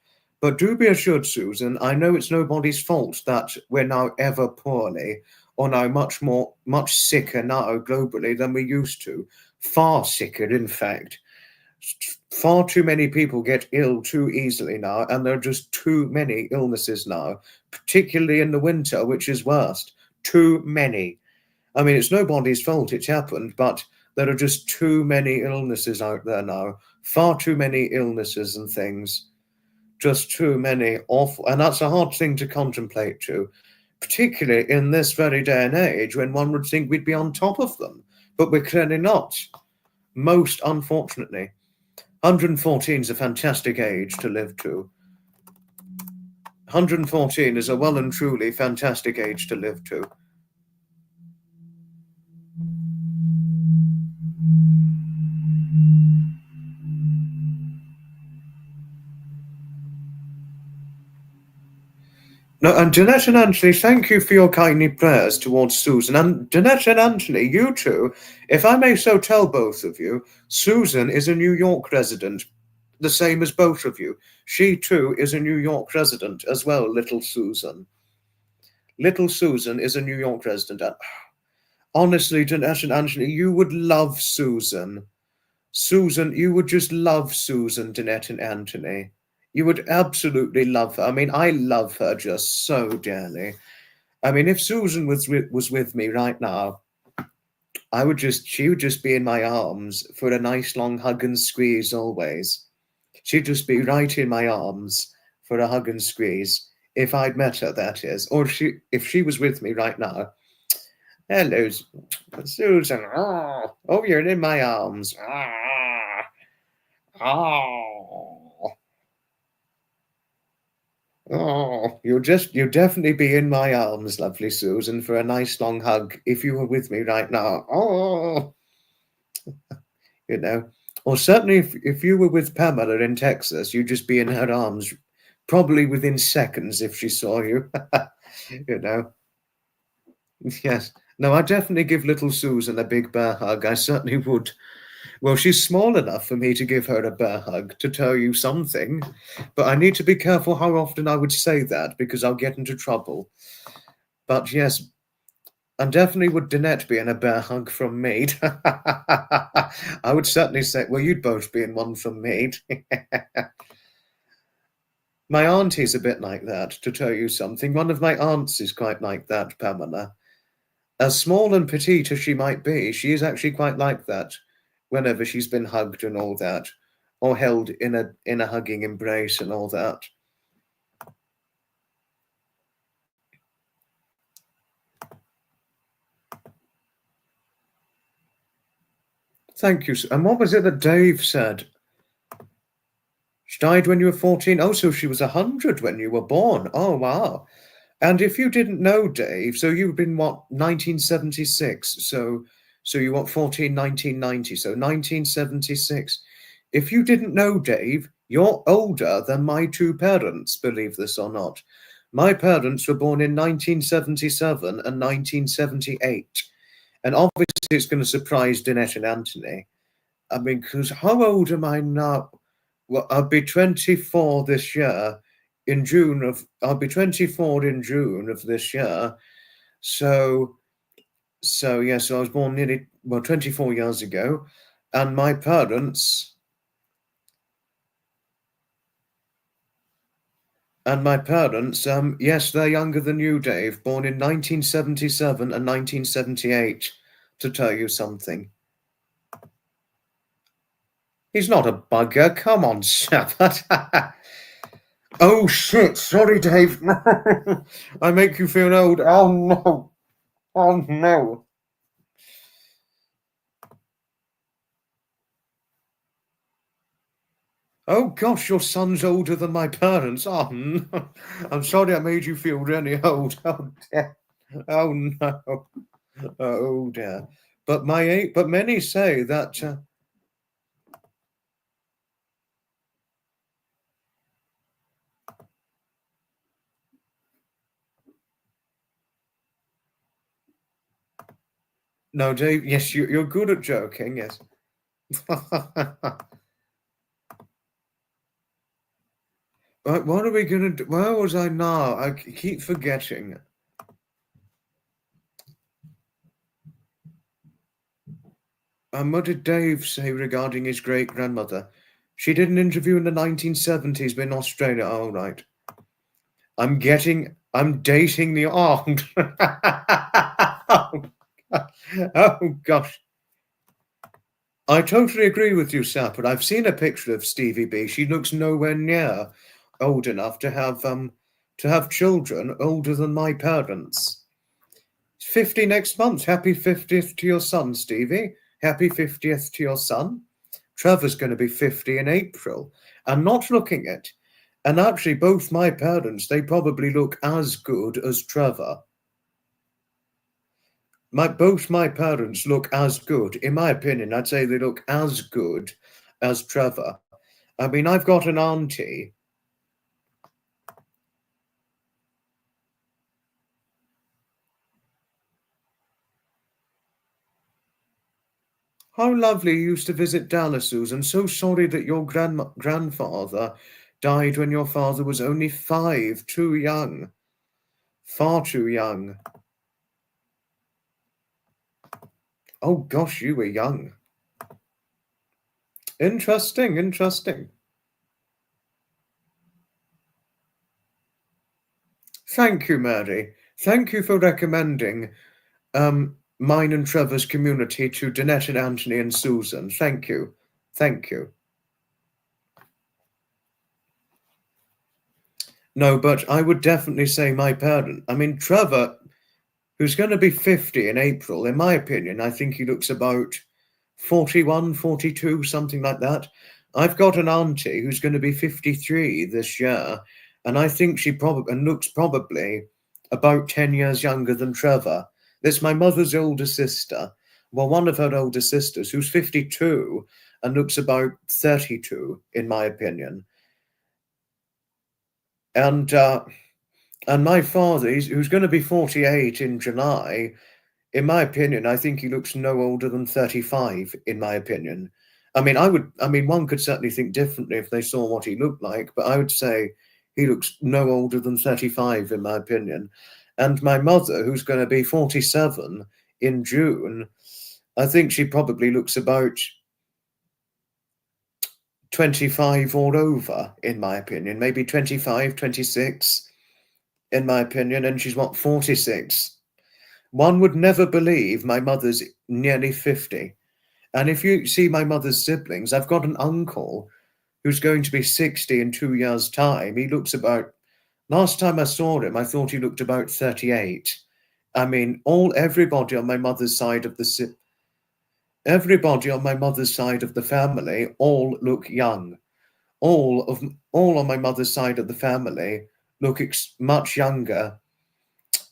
do be assured, Susan, I know it's nobody's fault that we're now ever poorly, or now much sicker now globally than we used to. Far sicker, in fact. Far too many people get ill too easily now, and there are just too many illnesses now, particularly in the winter, which is worst. Too many. I mean, it's nobody's fault it's happened, but there are just too many illnesses out there now. Far too many illnesses and things. Just too many awful. And that's a hard thing to contemplate too, particularly in this very day and age when one would think we'd be on top of them. But we're clearly not. Most unfortunately. 114 is a fantastic age to live to. 114 is a well and truly fantastic age to live to. No, and Danette and Anthony, thank you for your kindly prayers towards Susan. And Danette and Anthony, you two, if I may so tell both of you, Susan is a New York resident, the same as both of you. She too is a New York resident as well, little Susan. Little Susan is a New York resident. Honestly, Danette and Anthony, you would love Susan. Susan, you would just love Susan, Danette and Anthony. You would absolutely love her. I mean, I love her just so dearly. I mean, if Susan was with me right now, she would just be in my arms for a nice long hug and squeeze always. She'd just be right in my arms for a hug and squeeze. If I'd met her, that is. Or if she was with me right now. Hello, Susan. Oh, you're in my arms. Oh. Oh, you'll definitely be in my arms, lovely Susan, for a nice long hug if you were with me right now. Oh, you know. Or certainly if you were with Pamela in Texas, you'd just be in her arms, probably within seconds if she saw you. You know. Yes. No, I definitely give little Susan a big bear hug. I certainly would. Well, she's small enough for me to give her a bear hug, to tell you something, but I need to be careful how often I would say that because I'll get into trouble. But yes, and definitely would Danette be in a bear hug from me. I would certainly say, well, you'd both be in one from me. My auntie's a bit like that, to tell you something. One of my aunts is quite like that, Pamela. As small and petite as she might be, she is actually quite like that whenever she's been hugged and all that, or held in a hugging embrace and all that. Thank you. And what was it that Dave said? She died when you were 14. Oh, so she was 100 when you were born. Oh, wow. And if you didn't know, Dave, so you've been, what, 1976? So you were 14, 1990, so 1976. If you didn't know, Dave, you're older than my two parents, believe this or not. My parents were born in 1977 and 1978. And obviously it's going to surprise Danette and Anthony. I mean, because how old am I now? Well, I'll be 24 this year. I'll be 24 in June of this year. So yes, I was born 24 years ago. And my parents, yes, they're younger than you, Dave, born in 1977 and 1978, to tell you something. He's not a bugger. Come on, Shabbat. Oh, shit. Sorry, Dave. I make you feel old. Oh, no. Oh, no. Oh gosh, your son's older than my parents. Oh, no. I'm sorry I made you feel really old. Oh dear. Oh no. Oh dear. But many say that. No, Dave. Yes, you're good at joking. Yes. But what are we gonna do? Where was I now? I keep forgetting. What did Dave say regarding his great grandmother? She did an interview in the 1970s in Australia. All right. I'm dating the old. Oh gosh. I totally agree with you, Sap, but I've seen a picture of Stevie B. She looks nowhere near old enough to have children older than my parents. 50 next month. Happy 50th to your son, Stevie. Happy 50th to your son. Trevor's going to be 50 in April. I'm not looking at. And actually, both my parents, they probably look as good as Trevor. Both my parents look as good. In my opinion, I'd say they look as good as Trevor. I mean, I've got an auntie. How lovely you used to visit Dallas, Susan. So sorry that your grandfather died when your father was only 5, too young. Far too young. Oh gosh, you were young. Interesting, interesting. Thank you, Mary. Thank you for recommending mine and Trevor's community to Danette and Anthony and Susan. Thank you. Thank you. No, but I would definitely say my parent. I mean, Trevor, who's going to be 50 in April, in my opinion, I think he looks about 41, 42, something like that. I've got an auntie who's going to be 53 this year, and I think she probably looks probably about 10 years younger than Trevor. There's my mother's older sister. Well, one of her older sisters who's 52 and looks about 32, in my opinion. And my father, who's going to be 48 in July, in my opinion, I think he looks no older than 35, in my opinion. I mean, one could certainly think differently if they saw what he looked like, but I would say he looks no older than 35, in my opinion. And my mother, who's going to be 47 in June, I think she probably looks about 25 all over, in my opinion, maybe 25, 26, in my opinion, and she's what, 46. One would never believe my mother's nearly 50. And if you see my mother's siblings, I've got an uncle who's going to be 60 in 2 years' time. He looks about, last time I saw him, I thought he looked about 38. I mean, everybody on my mother's side of everybody on my mother's side of the family all look young. All on my mother's side of the family look much younger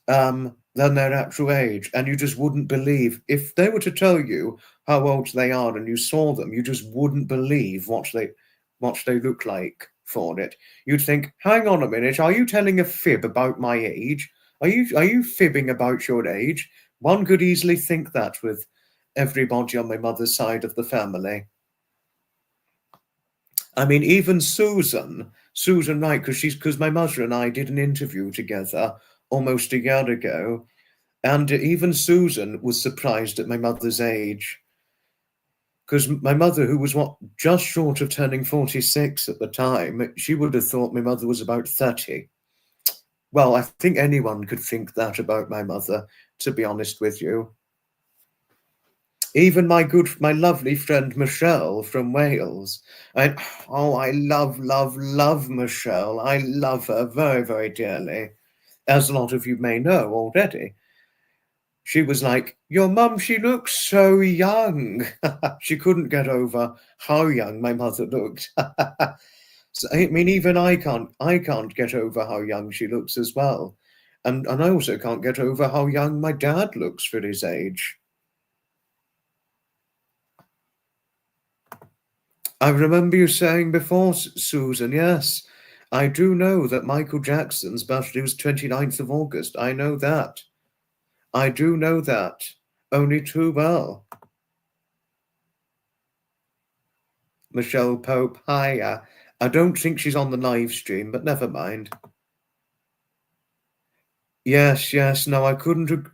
than their actual age, and you just wouldn't believe if they were to tell you how old they are, and you saw them, you just wouldn't believe what they look like for it. You'd think, hang on a minute, are you telling a fib about my age? Are you fibbing about your age? One could easily think that with everybody on my mother's side of the family. I mean, even Susan Wright, because my mother and I did an interview together almost a year ago, and even Susan was surprised at my mother's age. Because my mother, who was just short of turning 46 at the time, she would have thought my mother was about 30. Well, I think anyone could think that about my mother, to be honest with you. Even my lovely friend Michelle from Wales. I love Michelle. I love her very, very dearly, as a lot of you may know already. She was like, "Your mum, she looks so young." She couldn't get over how young my mother looked. So, I mean, even I can't get over how young she looks as well. And I also can't get over how young my dad looks for his age. I remember you saying before, Susan, yes. I do know that Michael Jackson's birthday was 29th of August. I know that. I do know that. Only too well. Michelle Pope, hiya. I don't think she's on the live stream, but never mind. Yes, no, I couldn't.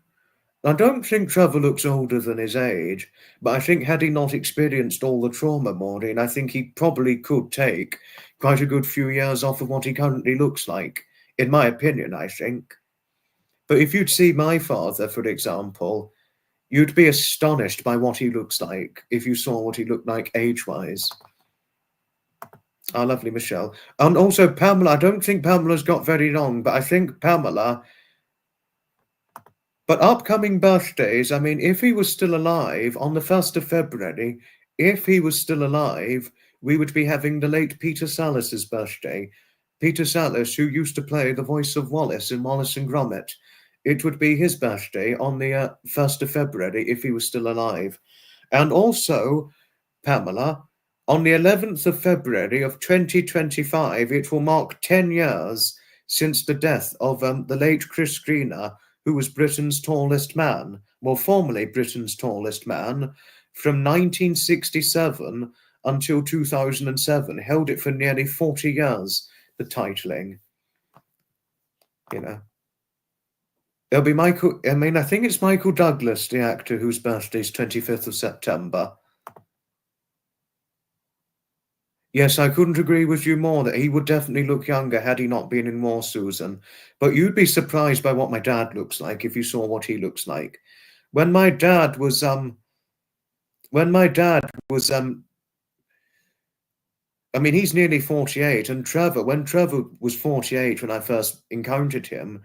I don't think Trevor looks older than his age, but I think had he not experienced all the trauma, Maureen, I think he probably could take quite a good few years off of what he currently looks like, in my opinion, I think. But if you'd see my father, for example, you'd be astonished by what he looks like if you saw what he looked like age-wise. Our lovely Michelle. And also Pamela, I don't think Pamela's got very long, but I think Pamela. But upcoming birthdays, I mean, if he was still alive on the 1st of February, if he was still alive, we would be having the late Peter Sallis's birthday. Peter Sallis, who used to play the voice of Wallace in Wallace and Gromit. It would be his birthday on the 1st of February if he was still alive. And also, Pamela, on the 11th of February of 2025, it will mark 10 years since the death of the late Chris Greener, who was Britain's tallest man, well, formerly Britain's tallest man, from 1967 until 2007, held it for nearly 40 years, the titling. You know. It'll be Michael, I mean, I think it's Michael Douglas, the actor whose birthday is 25th of September. Yes, I couldn't agree with you more that he would definitely look younger had he not been in war, Susan. But you'd be surprised by what my dad looks like if you saw what he looks like. When my dad was when my dad was I mean he's nearly 48, and when Trevor was 48 when I first encountered him,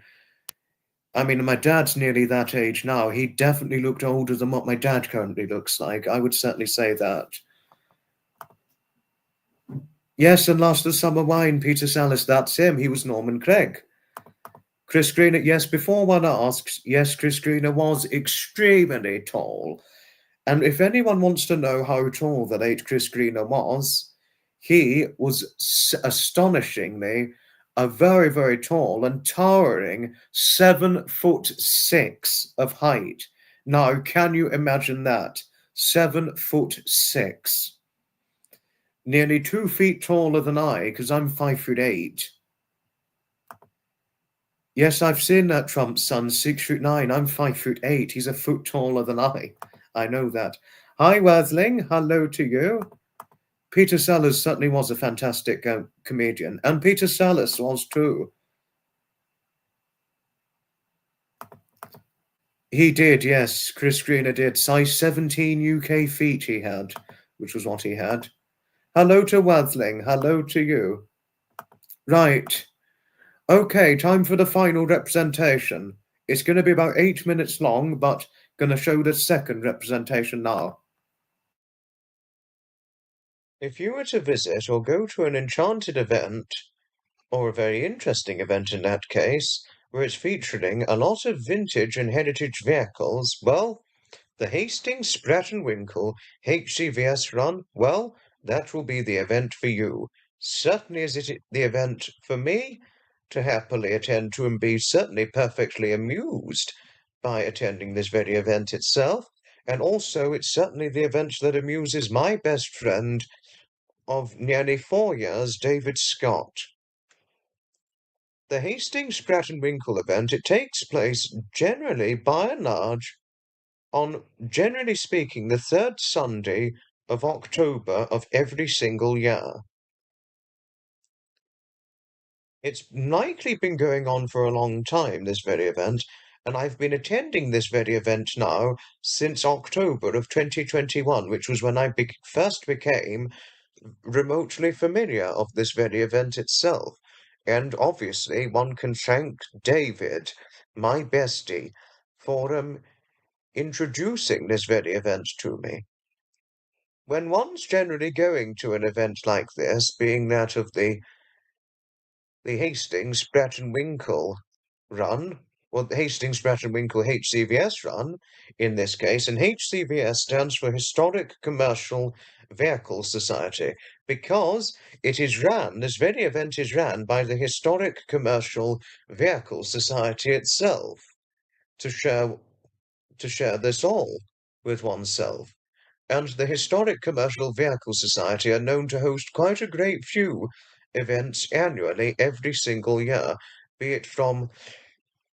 I mean my dad's nearly that age now. He definitely looked older than what my dad currently looks like. I would certainly say that. Yes, and Last of Summer Wine, Peter Sallis, that's him. He was Norman Craig. Chris Greener, yes, before one asks, yes, Chris Greener was extremely tall. And if anyone wants to know how tall the late Chris Greener was, he was astonishingly a very, very tall and towering 7'6" of height. Now, can you imagine that? 7'6". Nearly 2 feet taller than I, because I'm 5'8". Yes, I've seen that Trump's son, 6'9". I'm 5'8". He's a foot taller than I. I know that. Hi, Worthling. Hello to you. Peter Sellers certainly was a fantastic comedian, and Peter Sellers was too. He did, yes. Chris Greener did. Size 17 UK feet he had, which was what he had. Hello to Worthling. Hello to you. Right. Okay, time for the final representation. It's going to be about 8 minutes long, but going to show the second representation now. If you were to visit or go to an enchanted event, or a very interesting event in that case, where it's featuring a lot of vintage and heritage vehicles, well, the Hastings Sprat and Winkle HCVS run, well, that will be the event for you. Certainly is it the event for me to happily attend to and be certainly perfectly amused by attending this very event itself. And also, it's certainly the event that amuses my best friend of nearly 4 years, David Scott. The Hastings Sprat and Winkle event, it takes place generally, by and large, on, generally speaking, the third Sunday of October of every single year. It's likely been going on for a long time, this very event, and I've been attending this very event now since October of 2021, which was when I first became remotely familiar of this very event itself. And obviously, one can thank David, my bestie, for introducing this very event to me. When one's generally going to an event like this, being that of the Hastings Spratt and Winkle run, or the Hastings Spratt and Winkle HCVS run in this case, and HCVS stands for Historic Commercial Vehicle Society, because it is ran, this very event is ran by the Historic Commercial Vehicle Society itself to share this all with oneself. And the Historic Commercial Vehicle Society are known to host quite a great few events annually every single year, be it from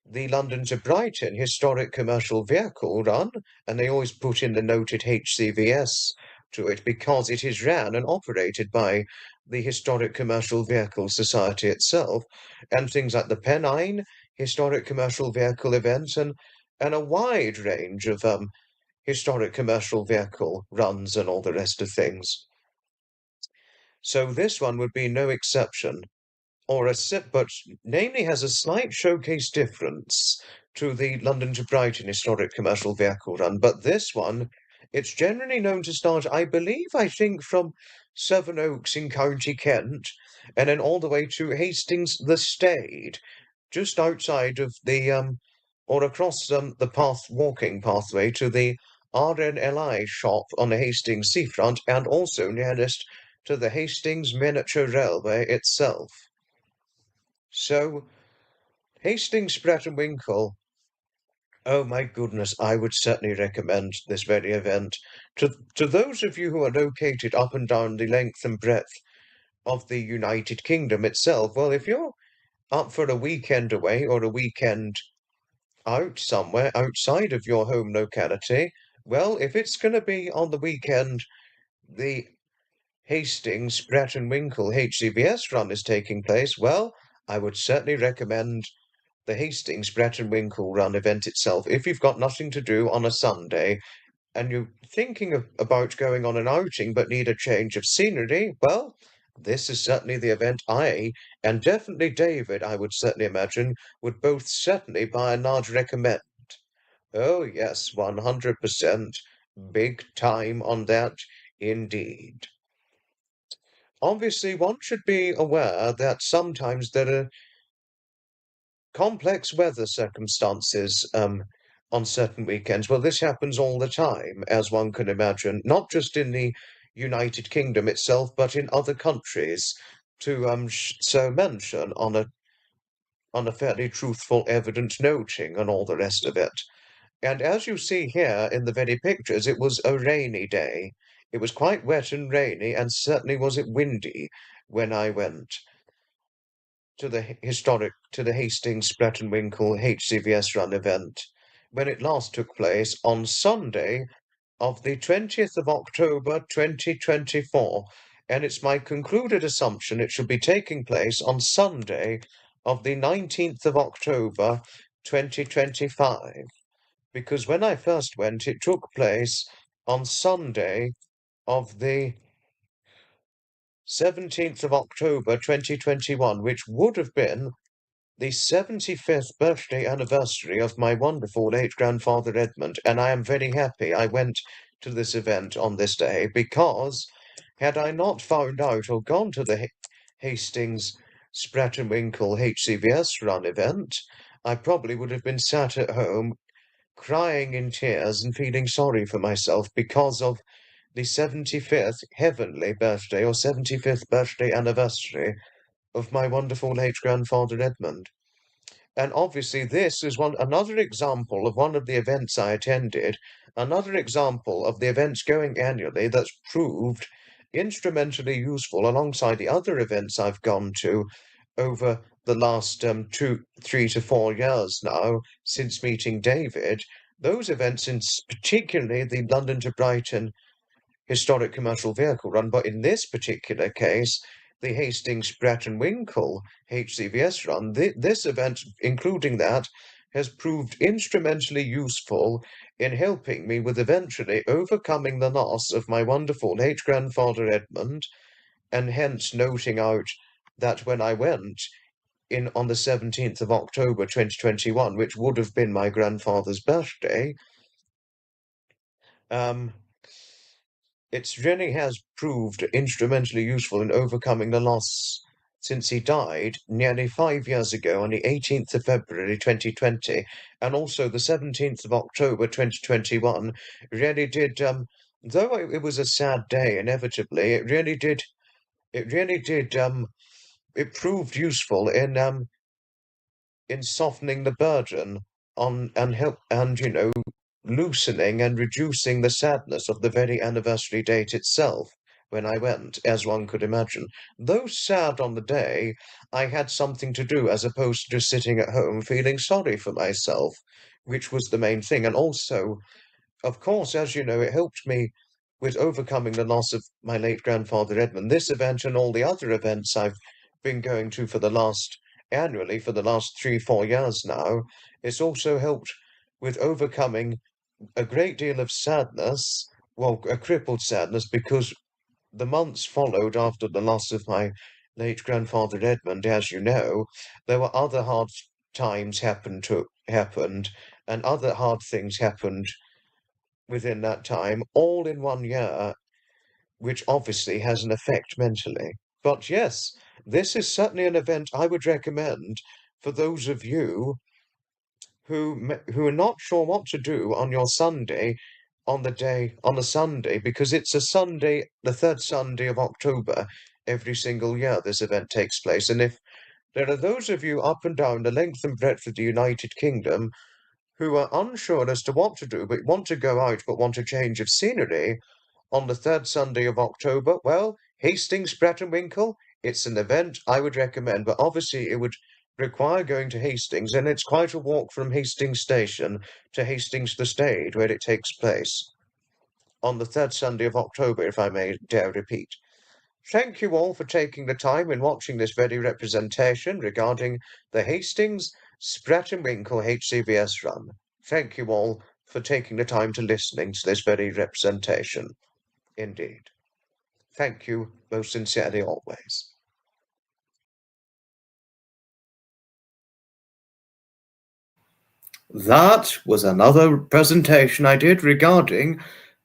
the London to Brighton Historic Commercial Vehicle Run, and they always put in the noted HCVS to it because it is ran and operated by the Historic Commercial Vehicle Society itself, and things like the Pennine Historic Commercial Vehicle events and a wide range of historic commercial vehicle runs and all the rest of things. So this one would be no exception, but namely has a slight showcase difference to the London to Brighton historic commercial vehicle run. But this one, it's generally known to start, I think, from Sevenoaks in County Kent, and then all the way to Hastings the Stade, just outside of or across the walking pathway to the RNLI shop on the Hastings seafront, and also nearest to the Hastings Miniature Railway itself. So, Hastings Spratt and Winkle, oh my goodness, I would certainly recommend this very event to those of you who are located up and down the length and breadth of the United Kingdom itself. Well, if you're up for a weekend away or a weekend out somewhere outside of your home locality, well, if it's going to be on the weekend, the Hastings Spratt and Winkle HCBS run is taking place, well, I would certainly recommend the Hastings Spratt and Winkle run event itself. If you've got nothing to do on a Sunday and you're thinking about going on an outing but need a change of scenery, well, this is certainly the event I, and definitely David, I would certainly imagine, would both certainly by and large recommend. Oh, yes, 100%. Big time on that, indeed. Obviously, one should be aware that sometimes there are complex weather circumstances on certain weekends. Well, this happens all the time, as one can imagine, not just in the United Kingdom itself, but in other countries, to so mention on a fairly truthful, evident noting and all the rest of it. And as you see here in the very pictures, it was a rainy day. It was quite wet and rainy, and certainly was it windy when I went to the Hastings Spratt and Winkle HCVS Run event, when it last took place on Sunday of the 20th of October 2024, and it's my concluded assumption it should be taking place on Sunday of the 19th of October 2025, because when I first went, it took place on Sunday of the 17th of October 2021, which would have been the 75th birthday anniversary of my wonderful late grandfather Edmund, and I am very happy I went to this event on this day, because had I not found out or gone to the Hastings Spratt and Winkle HCVS run event, I probably would have been sat at home crying in tears and feeling sorry for myself because of the 75th heavenly birthday or 75th birthday anniversary of my wonderful late grandfather Edmund. And obviously this is another example of one of the events I attended, another example of the events going annually that's proved instrumentally useful alongside the other events I've gone to over the last 3 to 4 years now since meeting David. Those events, in particularly the London to Brighton historic commercial vehicle run, but in this particular case, the Hastings Spratt and Winkle HCVS run, this event, including that, has proved instrumentally useful in helping me with eventually overcoming the loss of my wonderful late grandfather Edmund, and hence noting out that when I went in on the 17th of October 2021, which would have been my grandfather's birthday, Um, it really has proved instrumentally useful in overcoming the loss since he died nearly 5 years ago on the 18th of February 2020, and also the 17th of October 2021. Really did, though it was a sad day, inevitably, it really did, it proved useful in softening the burden on and help and loosening and reducing the sadness of the very anniversary date itself when I went, as one could imagine. Though sad on the day, I had something to do as opposed to just sitting at home feeling sorry for myself, which was the main thing. And also, of course, as you know, it helped me with overcoming the loss of my late grandfather Edmund. This event and all the other events I've been going to annually for the last 3, 4 years now, it's also helped with overcoming a great deal of sadness, well, a crippled sadness, because the months followed after the loss of my late grandfather Edmund, as you know, there were other hard times happened, and other hard things happened within that time, all in 1 year, which obviously has an effect mentally. But yes, this is certainly an event I would recommend for those of you who are not sure what to do on your Sunday, on a Sunday, because it's a Sunday, the third Sunday of October, every single year this event takes place. And if there are those of you up and down the length and breadth of the United Kingdom who are unsure as to what to do, but want to go out but want a change of scenery on the third Sunday of October, well, Hastings, Brett and Winkle, it's an event I would recommend, but obviously it would require going to Hastings, and it's quite a walk from Hastings Station to Hastings the stage where it takes place on the third Sunday of October, if I may dare repeat. Thank you all for taking the time and watching this very representation regarding the Hastings Spratt and Winkle HCVS run. Thank you all for taking the time to listening to this very representation. Indeed. Thank you most sincerely always. That was another presentation I did regarding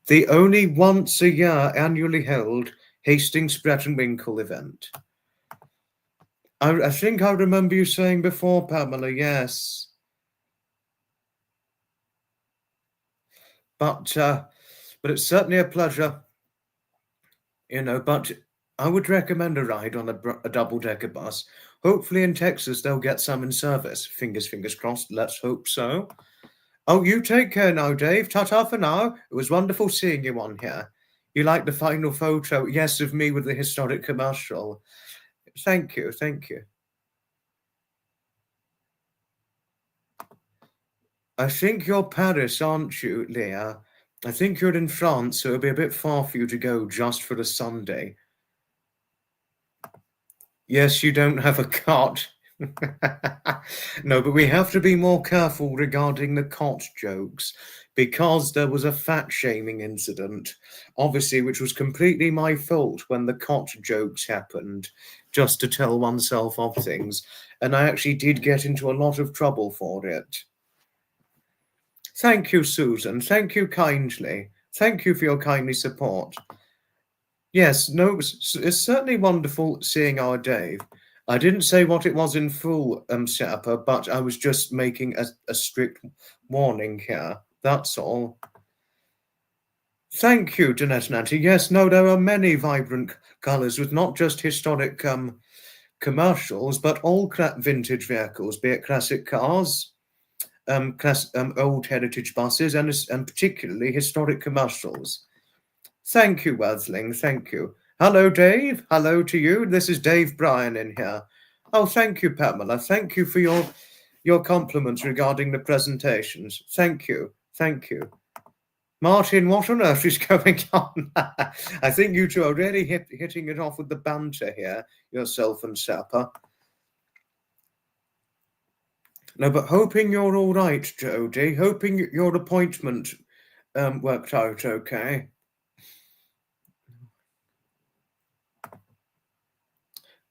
the only once a year annually held Hastings Spratt and Winkle event. I think I remember you saying before, Pamela, yes. But it's certainly a pleasure, but I would recommend a ride on a double-decker bus. Hopefully in Texas they'll get some in service. Fingers crossed, let's hope so. Oh, you take care now, Dave. Ta-ta for now. It was wonderful seeing you on here. You like the final photo? Yes, of me with the historic commercial. Thank you. I think you're Paris, aren't you, Leah? I think you're in France, so it'll be a bit far for you to go just for a Sunday. Yes, you don't have a cot. No, but we have to be more careful regarding the cot jokes because there was a fat shaming incident, obviously, which was completely my fault when the cot jokes happened, just to tell oneself of things. And I actually did get into a lot of trouble for it. Thank you, Susan. Thank you kindly. Thank you for your kindly support. Yes, no, it's certainly wonderful seeing our Dave. I didn't say what it was in full, Sapper, but I was just making a strict warning here. That's all. Thank you, Jeanette and Auntie. Yes, no, there are many vibrant colours with not just historic commercials, but all vintage vehicles, be it classic cars, old heritage buses, and particularly historic commercials. Thank you, Wesley. Thank you. Hello, Dave. Hello to you. This is Dave Bryan in here. Oh, thank you, Pamela. Thank you for your compliments regarding the presentations. Thank you. Martin, what on earth is going on? I think you two are really hitting it off with the banter here, yourself and Sapper. No, but hoping you're all right, Jodie. Hoping your appointment worked out okay.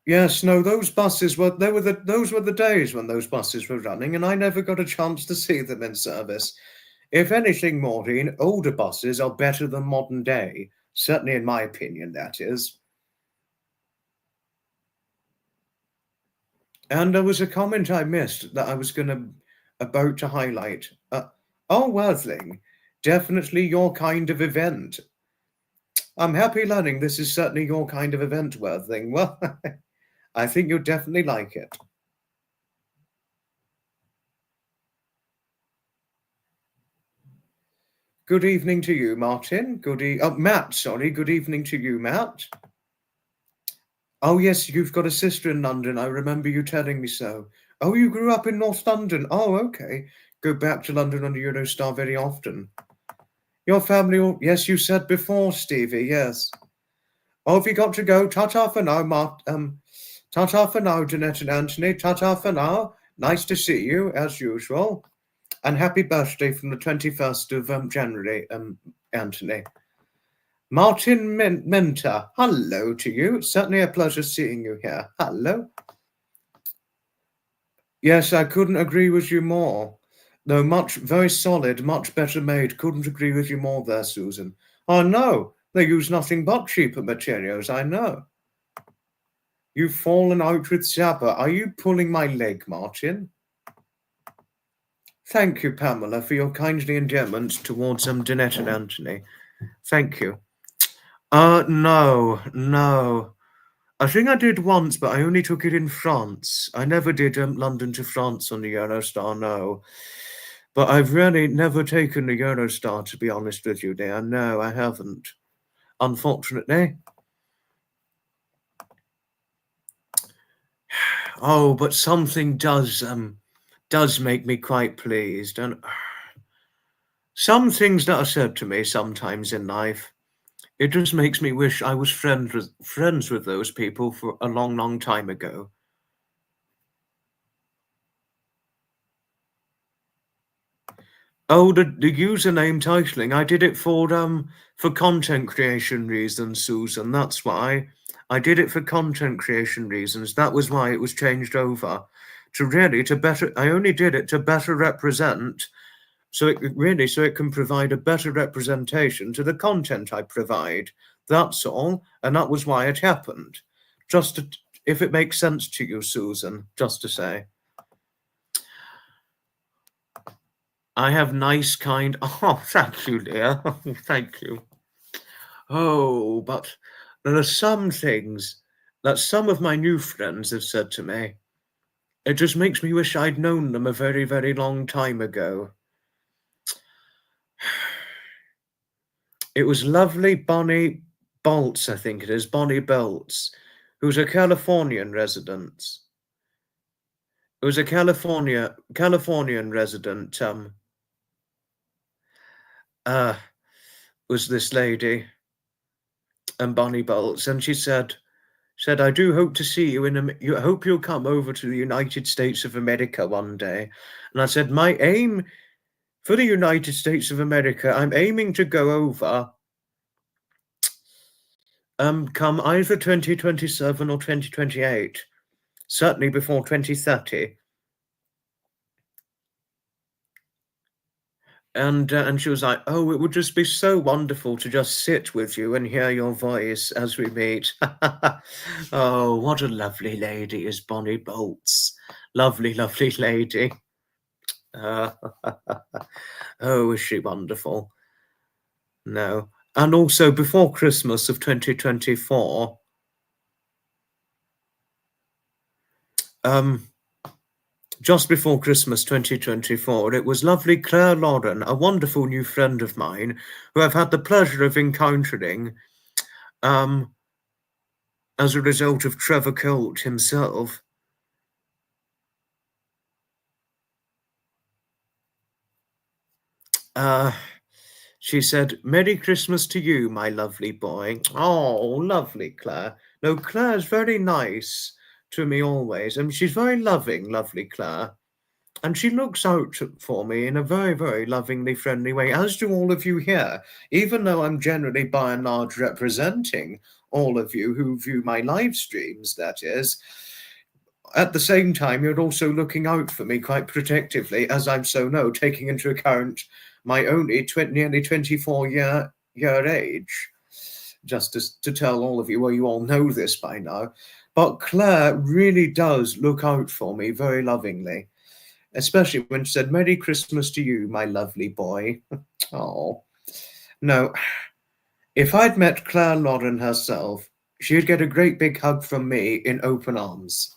Yes, no, those were the days when those buses were running, and I never got a chance to see them in service. If anything, Maureen, older buses are better than modern day. Certainly in my opinion, that is. And there was a comment I missed that I was about to highlight. Oh, Worthing, definitely your kind of event. I'm happy learning this is certainly your kind of event, Worthing. Well, I think you'll definitely like it. Good evening to you, Martin. Matt, sorry. Good evening to you, Matt. Oh, yes, you've got a sister in London. I remember you telling me so. Oh, you grew up in North London. Oh, okay. Go back to London on Eurostar very often. Your family, yes, you said before, Stevie, yes. Oh, have you got to go? Ta-ta for now, ta-ta for now, Jeanette and Anthony. Ta-ta for now. Nice to see you, as usual. And happy birthday from the 21st of January, Anthony. Martin Mentor, hello to you. It's certainly a pleasure seeing you here. Hello. Yes, I couldn't agree with you more. Though very solid, much better made. Couldn't agree with you more there, Susan. Oh, no, they use nothing but cheaper materials, I know. You've fallen out with Zappa. Are you pulling my leg, Martin? Thank you, Pamela, for your kindly endearment towards Danette and Anthony. Thank you. No. I think I did once, but I only took it in France. I never did London to France on the Eurostar, no. But I've really never taken the Eurostar, to be honest with you, dear. No, I haven't. Unfortunately. Oh, but something does make me quite pleased. And some things that are said to me sometimes in life, it just makes me wish I was friends with those people for a long, long time ago. Oh, the username titling. I did it for content creation reasons, Susan. That's why. I did it for content creation reasons. That was why it was changed over to better. I only did it to better represent, so it can provide a better representation to the content I provide. That's all, and that was why it happened. If it makes sense to you, Susan, just to say. I have nice, kind. Oh, thank you, dear. Thank you. Oh, but there are some things that some of my new friends have said to me. It just makes me wish I'd known them a very, very long time ago. It was lovely Bonnie Bolts, I think it is, Bonnie Bolts, who's a Californian resident. It was a Californian resident, was this lady, and Bonnie Bolts, and she said, I do hope to see you I hope you'll come over to the United States of America one day. And I said, my aim for the United States of America, I'm aiming to go over come either 2027 or 2028, certainly before 2030. And she was like, oh, it would just be so wonderful to just sit with you and hear your voice as we meet. Oh, what a lovely lady is Bonnie Bolts. Lovely, lovely lady. Oh, is she wonderful? No. And also before Christmas of 2024, just before Christmas 2024, it was lovely Claire Lauren, a wonderful new friend of mine, who I've had the pleasure of encountering as a result of Trevor Colt himself. She said, Merry Christmas to you, my lovely boy. Oh, lovely Claire. No, Claire's very nice to me always. And she's very loving, lovely Claire. And she looks out for me in a very, very lovingly friendly way, as do all of you here, even though I'm generally by and large representing all of you who view my live streams, that is. At the same time, you're also looking out for me quite protectively, as I'm so know, taking into account my only nearly 24-year age. Just to tell all of you, well, you all know this by now, but Claire really does look out for me very lovingly, especially when she said, "Merry Christmas to you, my lovely boy." Oh, no. If I'd met Claire Lauren herself, she'd get a great big hug from me in open arms.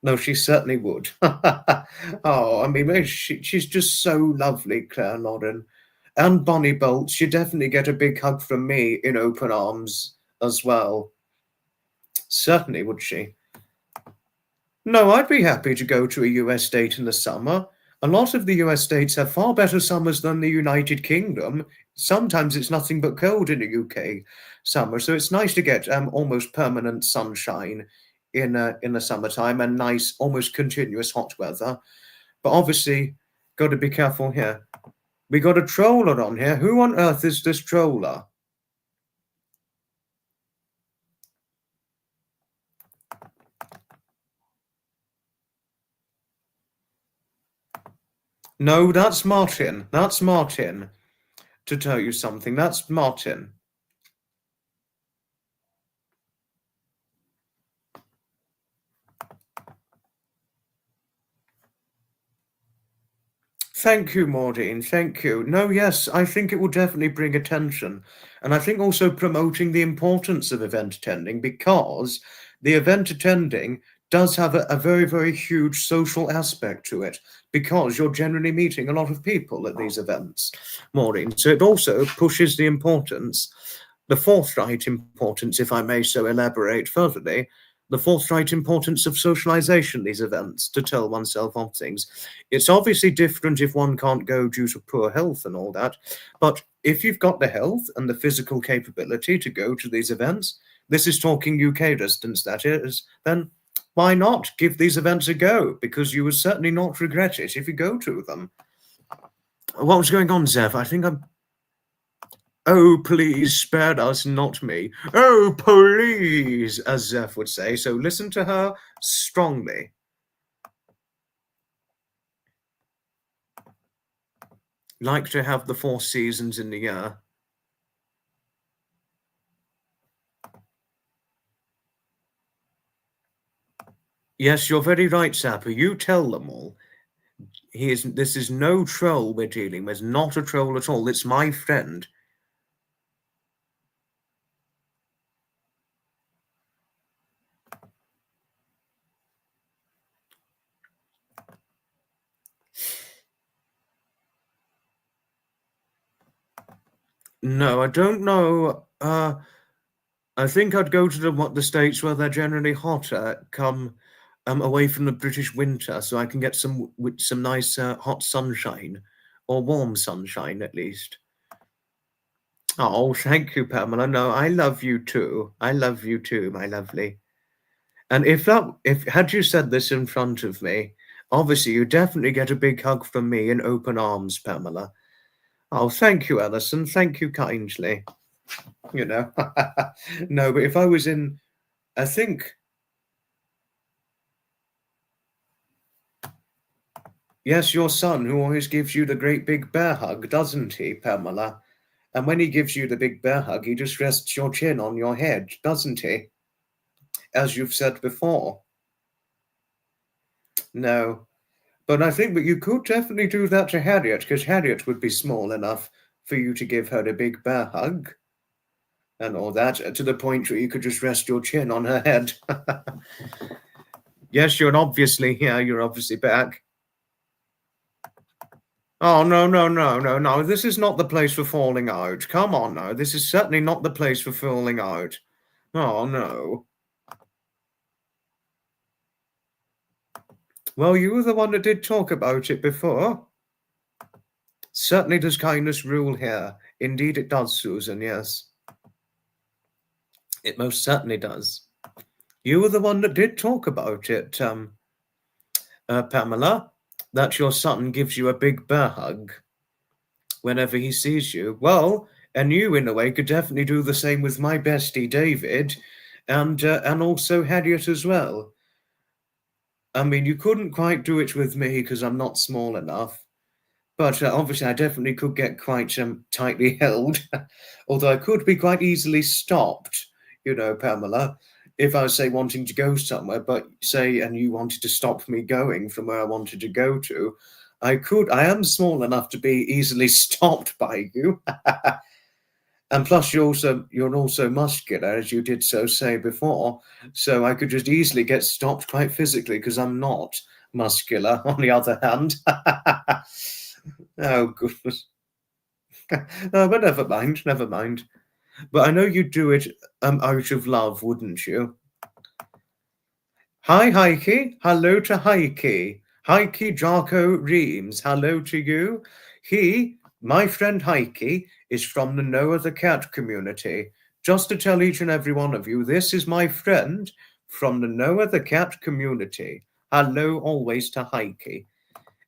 No, she certainly would. Oh, I mean, she's just so lovely, Claire Lauren. And Bonnie Bolt, she'd definitely get a big hug from me in open arms as well. Certainly would she. No, I'd be happy to go to a US state in the summer. A lot of the US states have far better summers than the United Kingdom. Sometimes it's nothing but cold in the UK summer, so it's nice to get almost permanent sunshine in the summertime and nice, almost continuous hot weather. But obviously, got to be careful here. We got a troller on here. Who on earth is this troller? No, that's Martin. That's Martin. To tell you something, that's Martin. Thank you, Maureen. Thank you. No, yes, I think it will definitely bring attention. And I think also promoting the importance of event attending, because the event attending does have a very, very huge social aspect to it, because you're generally meeting a lot of people at these events, Maureen. So it also pushes the importance, the forthright importance, if I may so elaborate furtherly, the forthright importance of socialization, these events, to tell oneself of things. It's obviously different if one can't go due to poor health and all that, but if you've got the health and the physical capability to go to these events, this is talking UK distance, that is, then why not give these events a go? Because you would certainly not regret it if you go to them. What was going on, Zeph? I think I'm... Oh, please spare us, not me. Oh, please, as Zeph would say. So listen to her strongly. Like to have the 4 seasons in the year. Yes, you're very right, Sapper. You tell them all. This is no troll we're dealing with. Not a troll at all. It's my friend. No, I don't know. I think I'd go to the states where they're generally hotter, come away from the British winter, so I can get some nice hot sunshine, or warm sunshine at least. Oh, thank you, Pamela. No, I love you too. I love you too, my lovely. And if had you said this in front of me, obviously you definitely get a big hug from me in open arms, Pamela. Oh, thank you, Alison. Thank you kindly. You know, no, but if I was in, I think, yes, your son who always gives you the great big bear hug, doesn't he, Pamela? And when he gives you the big bear hug, he just rests your chin on your head, doesn't he? As you've said before. No, but I think that you could definitely do that to Harriet, because Harriet would be small enough for you to give her a big bear hug and all that, to the point where you could just rest your chin on her head. Yes, you're obviously here. You're obviously back. Oh, no, no, no, no, no. This is not the place for falling out. Come on now. This is certainly not the place for falling out. Oh, no. Well, you were the one that did talk about it before. Certainly does kindness rule here. Indeed it does, Susan, yes. It most certainly does. You were the one that did talk about it, Pamela, that your son gives you a big bear hug whenever he sees you. Well, and you, in a way, could definitely do the same with my bestie, David, and also Harriet as well. I mean, you couldn't quite do it with me because I'm not small enough, But obviously, I definitely could get quite tightly held, although I could be quite easily stopped, you know, Pamela, if I was, say, wanting to go somewhere, but say, and you wanted to stop me going from where I wanted to go to, I could. I am small enough to be easily stopped by you. And plus, you're also muscular, as you did so say before. So I could just easily get stopped quite physically because I'm not muscular. On the other hand, oh goodness. No, but never mind, never mind. But I know you'd do it out of love, wouldn't you? Hi, Heike. Hello to Heike. Heike Jarko Reams. Hello to you. My friend Heike, is from the Noah the Cat community. Just to tell each and every one of you, this is my friend from the Noah the Cat community. Hello always to Heike.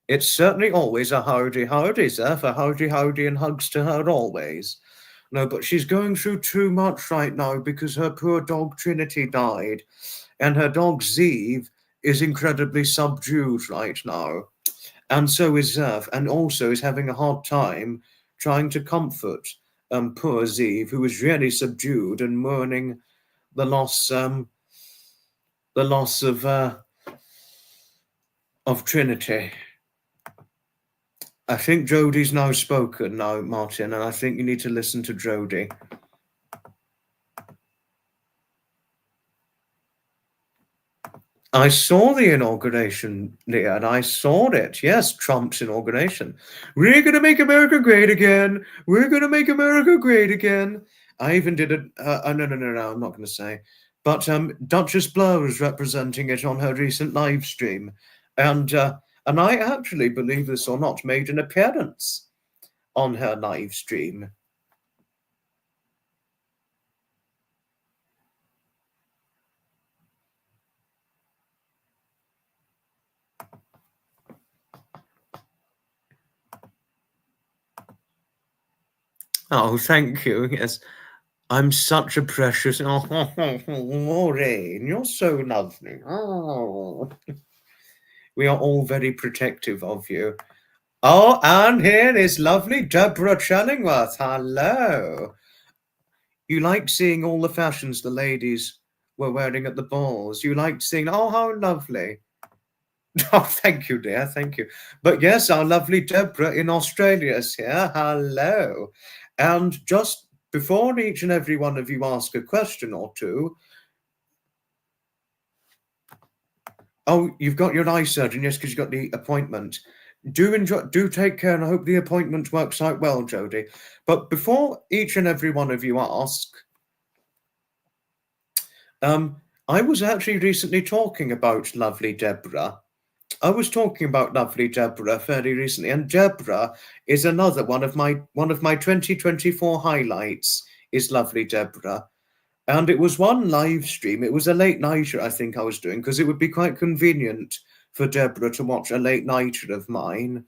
It's certainly always a howdy howdy, sir, for howdy howdy and hugs to her always. No, but she's going through too much right now because her poor dog Trinity died, and her dog Zeev is incredibly subdued right now. And so is Zerf, and also is having a hard time trying to comfort poor Zeev, who is really subdued and mourning the loss of Trinity. I think Jodie's now spoken now, Martin, and I think you need to listen to Jodie. I saw the inauguration, Leah, and I saw it. Yes, Trump's inauguration. We're going to make America great again. We're going to make America great again. I even did it. No, I'm not going to say. But Duchess Blur was representing it on her recent live stream. And I actually, believe this or not, made an appearance on her live stream. Oh, thank you. Yes. I'm such a precious. Oh, Maureen, you're so lovely. Oh. We are all very protective of you. Oh, and here is lovely Deborah Chellingworth. Hello. You liked seeing all the fashions the ladies were wearing at the balls. You liked seeing, oh, how lovely. Oh, thank you, dear. Thank you. But yes, our lovely Deborah in Australia is here. Hello. And just before each and every one of you ask a question or two, oh, you've got your eye surgeon, yes, because you've got the appointment. Do take care, and I hope the appointment works out well, Jodie. But before each and every one of you ask, I was actually recently talking about lovely Deborah. I was talking about lovely Deborah fairly recently, and Deborah is another one of my 2024 highlights. Is lovely Deborah. And it was one live stream. It was a late nighter, I think I was doing, because it would be quite convenient for Deborah to watch a late nighter of mine.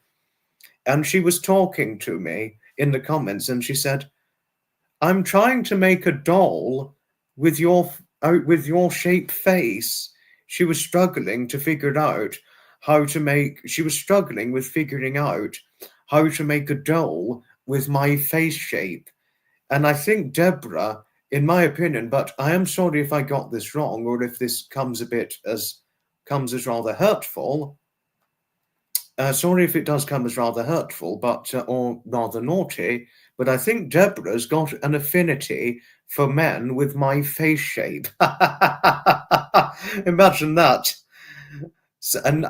And she was talking to me in the comments, and she said, "I'm trying to make a doll with your shape face." She was struggling to figure out how to make. She was struggling with figuring out how to make a doll with my face shape. And I think Deborah, in my opinion, but I am sorry if I got this wrong or if this comes as rather hurtful. Sorry if it does come as rather hurtful, but or rather naughty. But I think Deborah's got an affinity for men with my face shape. Imagine that. And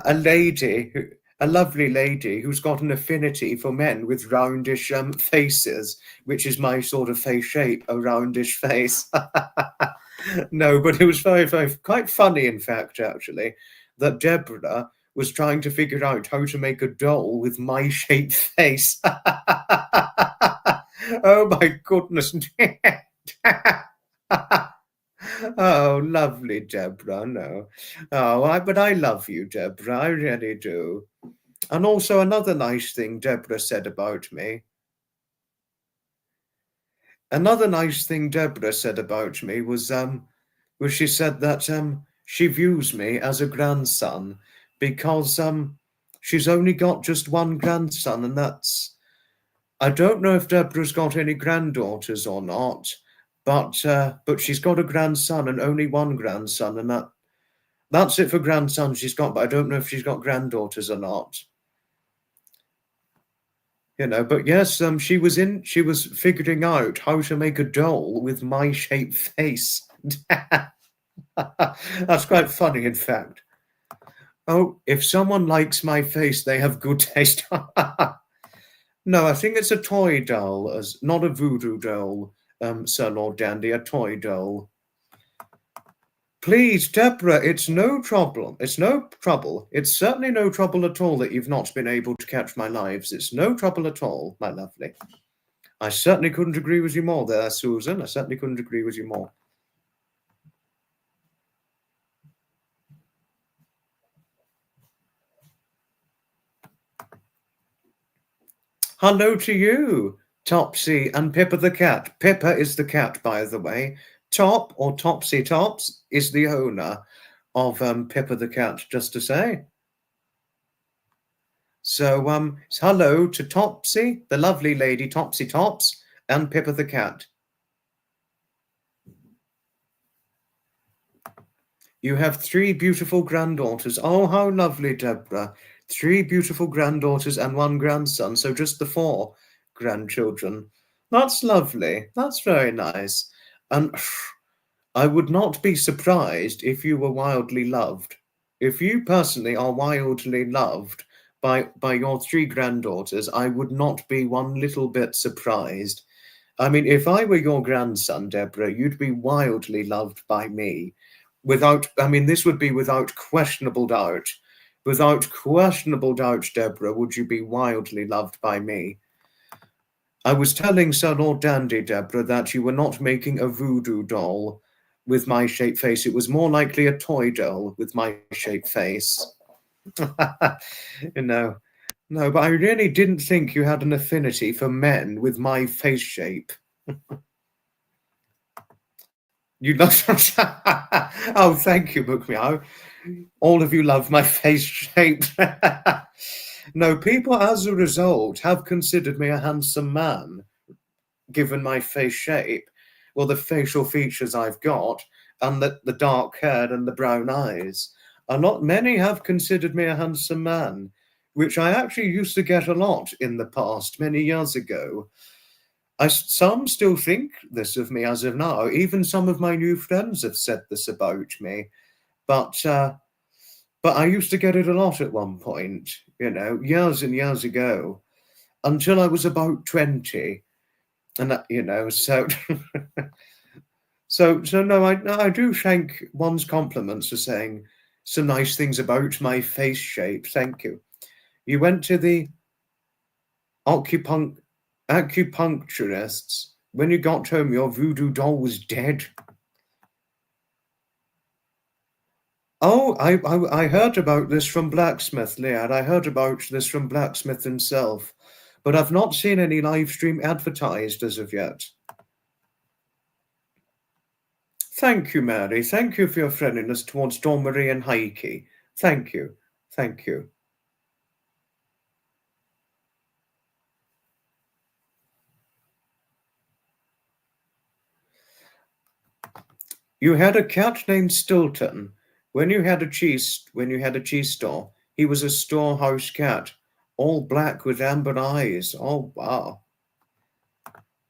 a lovely lady who's got an affinity for men with roundish faces, which is my sort of face shape, a roundish face. No, but it was very, very quite funny, in fact, actually, that Deborah was trying to figure out how to make a doll with my shaped face. Oh my goodness. Oh, lovely Deborah. No. But I love you, Deborah. I really do. And also another nice thing Deborah said about me. Another nice thing Deborah said about me was she said that she views me as a grandson because She's only got just one grandson, and that's... I don't know if Deborah's got any granddaughters or not, but she's got a grandson and only one grandson, and that's it for grandsons she's got, but I don't know if she's got granddaughters or not. You know, but yes, she was figuring out how to make a doll with my shaped face. That's quite funny, in fact. Oh, if someone likes my face, they have good taste. No, I think it's a toy doll, not a voodoo doll, Sir Lord Dandy, a toy doll. Please, Deborah, it's no trouble. It's no trouble. It's certainly no trouble at all that you've not been able to catch my lives. It's no trouble at all, my lovely. I certainly couldn't agree with you more there, Susan. I certainly couldn't agree with you more. Hello to you, Topsy and Pippa the cat. Pippa is the cat, by the way. Top, or Topsy Tops, is the owner of Pippa the cat, just to say. So, hello to Topsy, the lovely lady Topsy Tops, and Pippa the cat. You have 3 beautiful granddaughters. Oh, how lovely, Deborah. 3 beautiful granddaughters and 1 grandson, so just the 4 grandchildren. That's lovely. That's very nice. And I would not be surprised if you were wildly loved. If you personally are wildly loved by your 3 granddaughters, I would not be one little bit surprised. I mean, if I were your grandson, Deborah, you'd be wildly loved by me. This would be without questionable doubt. Without questionable doubt, Deborah, would you be wildly loved by me? I was telling Sir Lord Dandy, Deborah, that you were not making a voodoo doll with my shaped face. It was more likely a toy doll with my shaped face. No, but I really didn't think you had an affinity for men with my face shape. You love... Oh, thank you, Bookmeow. All of you love my face shape. No, people as a result have considered me a handsome man, given my face shape. Well, the facial features I've got, and the dark hair and the brown eyes. Many have considered me a handsome man, which I actually used to get a lot in the past, many years ago. Some still think this of me as of now. Even some of my new friends have said this about me. But I used to get it a lot at one point, years and years ago, until I was about 20. And so no, I do thank one's compliments for saying some nice things about my face shape. Thank you. You went to the acupuncturists. When you got home, your voodoo doll was dead. Oh, I heard about this from Blacksmith, Leah. I heard about this from Blacksmith himself, but I've not seen any live stream advertised as of yet. Thank you, Mary. Thank you for your friendliness towards Dawn Marie and Heike. Thank you. Thank you. You had a cat named Stilton. When you had a cheese store, he was a storehouse cat, all black with amber eyes. Oh, wow.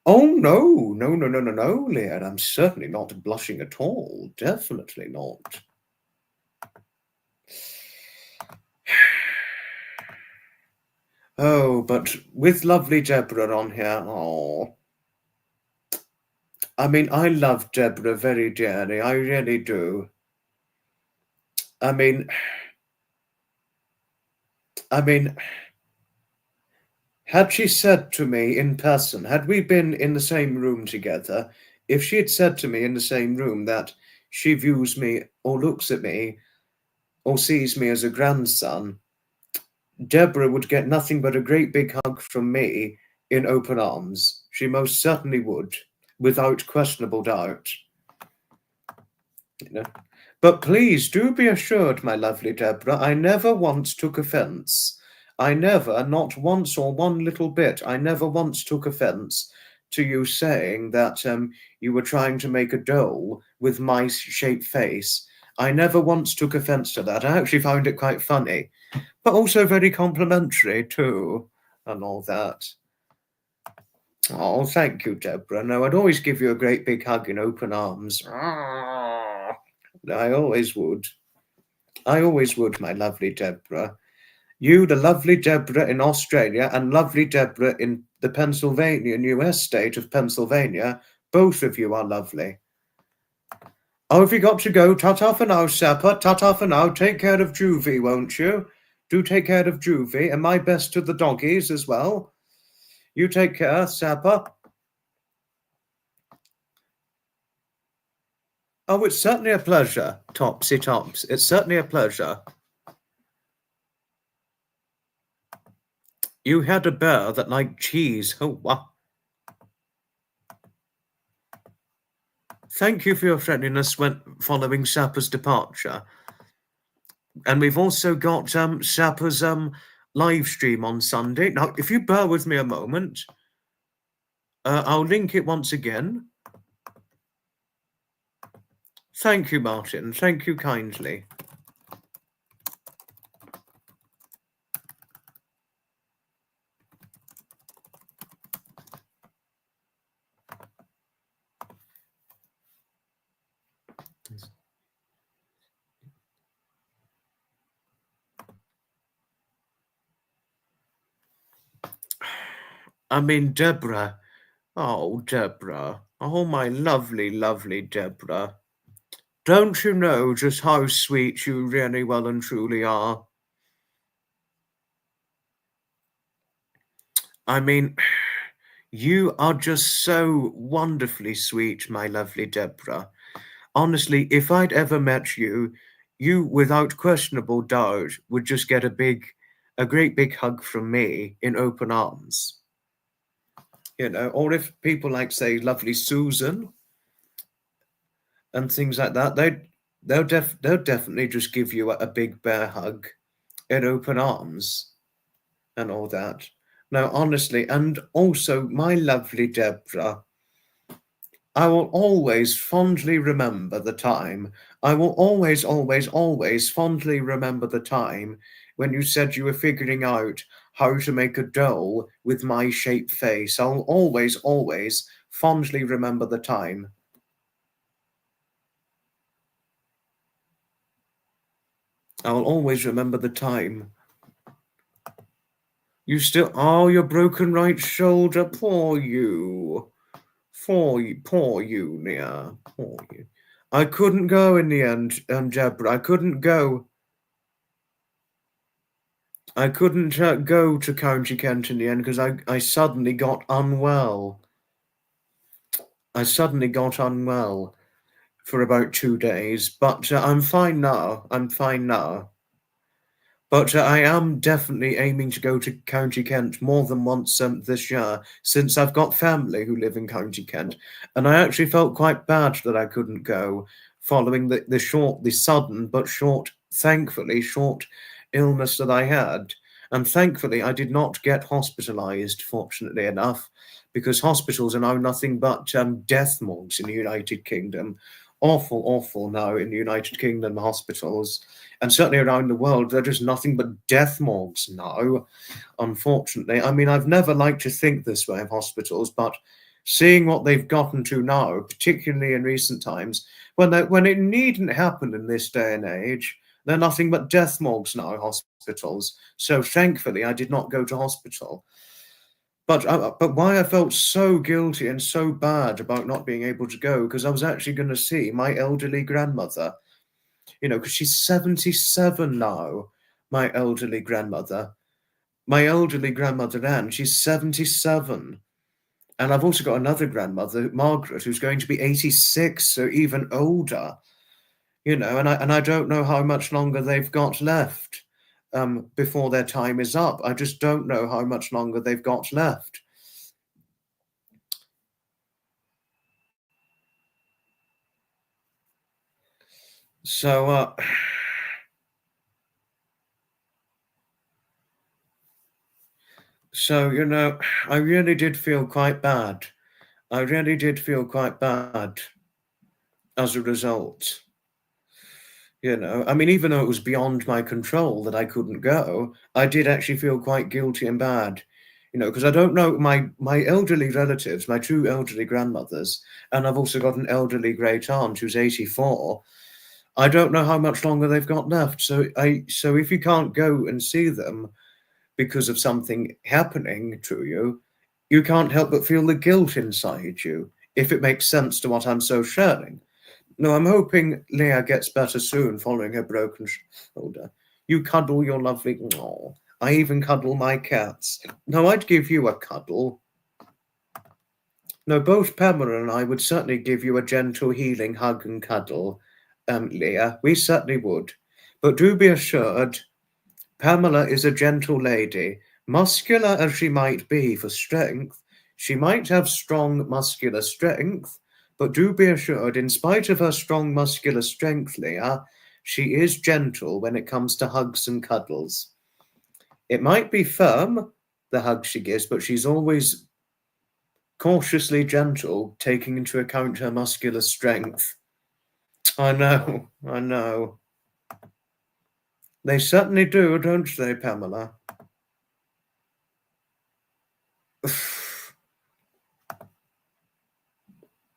Oh, no, Leah. I'm certainly not blushing at all. Definitely not. Oh, but with lovely Deborah on here, oh. I mean, I love Deborah very dearly. I really do. I mean, had she said to me in person, had we been in the same room together, if she had said to me in the same room that she views me or looks at me or sees me as a grandson, Deborah would get nothing but a great big hug from me in open arms. She most certainly would, without questionable doubt. But please do be assured, my lovely Deborah, I never once took offence I never, not once or one little bit, I never once took offense to you saying that you were trying to make a doll with mice-shaped face. I never once took offense to that. I actually found it quite funny, but also very complimentary too, and all that. Oh, thank you, Deborah. No, I'd always give you a great big hug in open arms. I always would. I always would, my lovely Deborah. You, the lovely Deborah in Australia, and lovely Deborah in the Pennsylvanian US state of Pennsylvania, both of you are lovely. Oh, have you got to go? Ta-ta for now, Sapper. Ta-ta for now. Take care of Juvie, won't you? Do take care of Juvie, and my best to the doggies as well. You take care, Sapper. Oh, it's certainly a pleasure, Topsy Tops. It's certainly a pleasure. You had a bear that liked cheese. Oh, wow. Thank you for your friendliness when following Sapper's departure. And we've also got Sapper's live stream on Sunday. Now, if you bear with me a moment, I'll link it once again. Thank you, Martin. Thank you kindly. I mean, Deborah. Oh, Deborah. Oh, my lovely, lovely Deborah. Don't you know just how sweet you really well and truly are? I mean, you are just so wonderfully sweet, my lovely Deborah. Honestly, if I'd ever met you, you, without questionable doubt, would just get a great big hug from me in open arms. You know, or if people like, say, lovely Susan and things like that, they'll definitely just give you a big bear hug in open arms and all that. No, honestly, and also my lovely Deborah, I will always fondly remember the time. I will always, always, always fondly remember the time when you said you were figuring out how to make a doll with my shaped face. I'll always, always fondly remember the time. I'll always remember the time. You still, oh, your broken right shoulder, poor you. Poor you, Nia. Poor you. I couldn't go in the end, Deborah. I couldn't go. I couldn't go to County Kent in the end because I suddenly got unwell. I suddenly got unwell for about 2 days, but I'm fine now. I'm fine now. But I am definitely aiming to go to County Kent more than once this year, since I've got family who live in County Kent. And I actually felt quite bad that I couldn't go following the sudden but short, thankfully, short illness that I had. And thankfully, I did not get hospitalized, fortunately enough, because hospitals are now nothing but death morgues in the United Kingdom. Awful, awful now in the United Kingdom hospitals. And certainly around the world, they're just nothing but death morgues now, unfortunately. I mean, I've never liked to think this way of hospitals, but seeing what they've gotten to now, particularly in recent times, when it needn't happen in this day and age, they're nothing but death morgues now, hospitals. So thankfully, I did not go to hospital. But why I felt so guilty and so bad about not being able to go, because I was actually going to see my elderly grandmother, you know, because she's 77 now, my elderly grandmother. My elderly grandmother, Anne, she's 77. And I've also got another grandmother, Margaret, who's going to be 86, so even older, you know, and I don't know how much longer they've got left before their time is up. I just don't know how much longer they've got left. So, So, I really did feel quite bad. I really did feel quite bad as a result. I mean, even though it was beyond my control that I couldn't go, I did actually feel quite guilty and bad, because I don't know my elderly relatives, my two elderly grandmothers, and I've also got an elderly great aunt who's 84. I don't know how much longer they've got left. So if you can't go and see them because of something happening to you, you can't help but feel the guilt inside you, if it makes sense to what I'm so sharing. No, I'm hoping Leah gets better soon following her broken shoulder. You cuddle your lovely... Oh, I even cuddle my cats. No, I'd give you a cuddle. No, both Pamela and I would certainly give you a gentle, healing hug and cuddle, Leah. We certainly would. But do be assured, Pamela is a gentle lady. Muscular as she might be for strength, she might have strong muscular strength, but do be assured, in spite of her strong muscular strength, Leah, she is gentle when it comes to hugs and cuddles. It might be firm, the hug she gives, but she's always cautiously gentle, taking into account her muscular strength. I know. They certainly do, don't they, Pamela?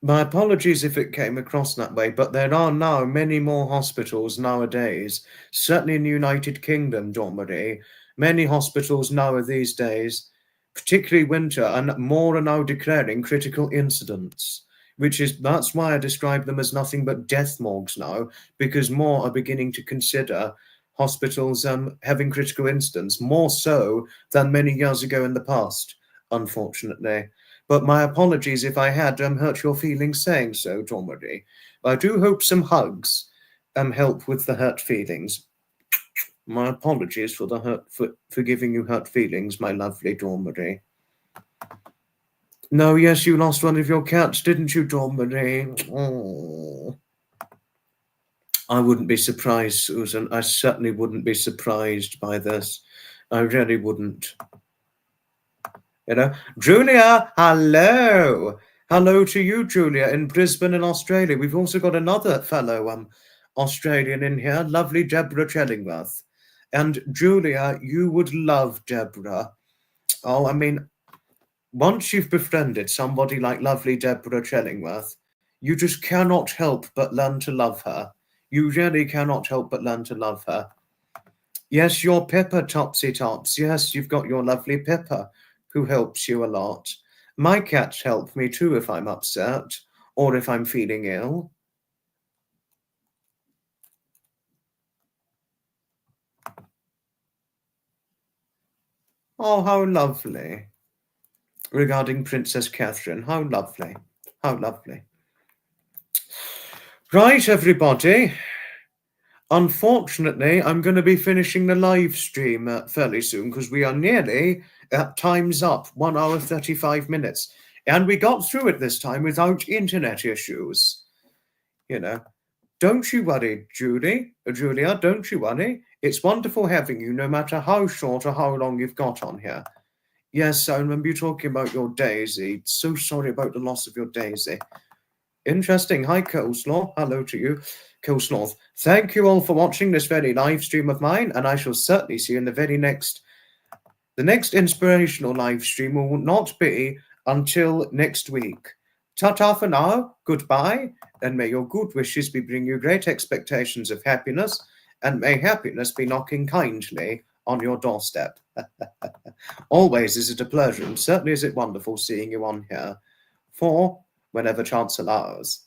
My apologies if it came across that way, but there are now many more hospitals nowadays, certainly in the United Kingdom, Dawn-Marie, many hospitals now these days, particularly winter, and more are now declaring critical incidents, that's why I describe them as nothing but death morgues now, because more are beginning to consider hospitals having critical incidents, more so than many years ago in the past, unfortunately. But my apologies if I had hurt your feelings saying so, Dawn-Marie. I do hope some hugs help with the hurt feelings. My apologies for giving you hurt feelings, my lovely Dawn-Marie. No, yes, you lost one of your cats, didn't you, Dawn-Marie? Oh. I wouldn't be surprised, Susan. I certainly wouldn't be surprised by this. I really wouldn't. Julia, hello. Hello to you, Julia, in Brisbane in Australia. We've also got another fellow Australian in here, lovely Deborah Chellingworth. And Julia, you would love Deborah. Oh, I mean, once you've befriended somebody like lovely Deborah Chellingworth, you just cannot help but learn to love her. You really cannot help but learn to love her. Yes, your Pippa, Topsy Tops. Yes, you've got your lovely Pippa, who helps you a lot. My cats help me too if I'm upset or if I'm feeling ill. Oh, how lovely. Regarding Princess Catherine, how lovely. How lovely. Right, everybody. Unfortunately, I'm going to be finishing the live stream fairly soon because we are nearly at time's up, 1 hour 35 minutes. And we got through it this time without internet issues. Don't you worry, Julia, don't you worry. It's wonderful having you, no matter how short or how long you've got on here. Yes, I remember you talking about your Daisy. So sorry about the loss of your Daisy. Interesting. Hi, Coleslaw. Hello to you, Coleslaw. Thank you all for watching this very live stream of mine, and I shall certainly see you in the next inspirational live stream will not be until next week. Ta-ta for now, goodbye, and may your good wishes bring you great expectations of happiness, and may happiness be knocking kindly on your doorstep. Always is it a pleasure, and certainly is it wonderful seeing you on here, for whenever chance allows.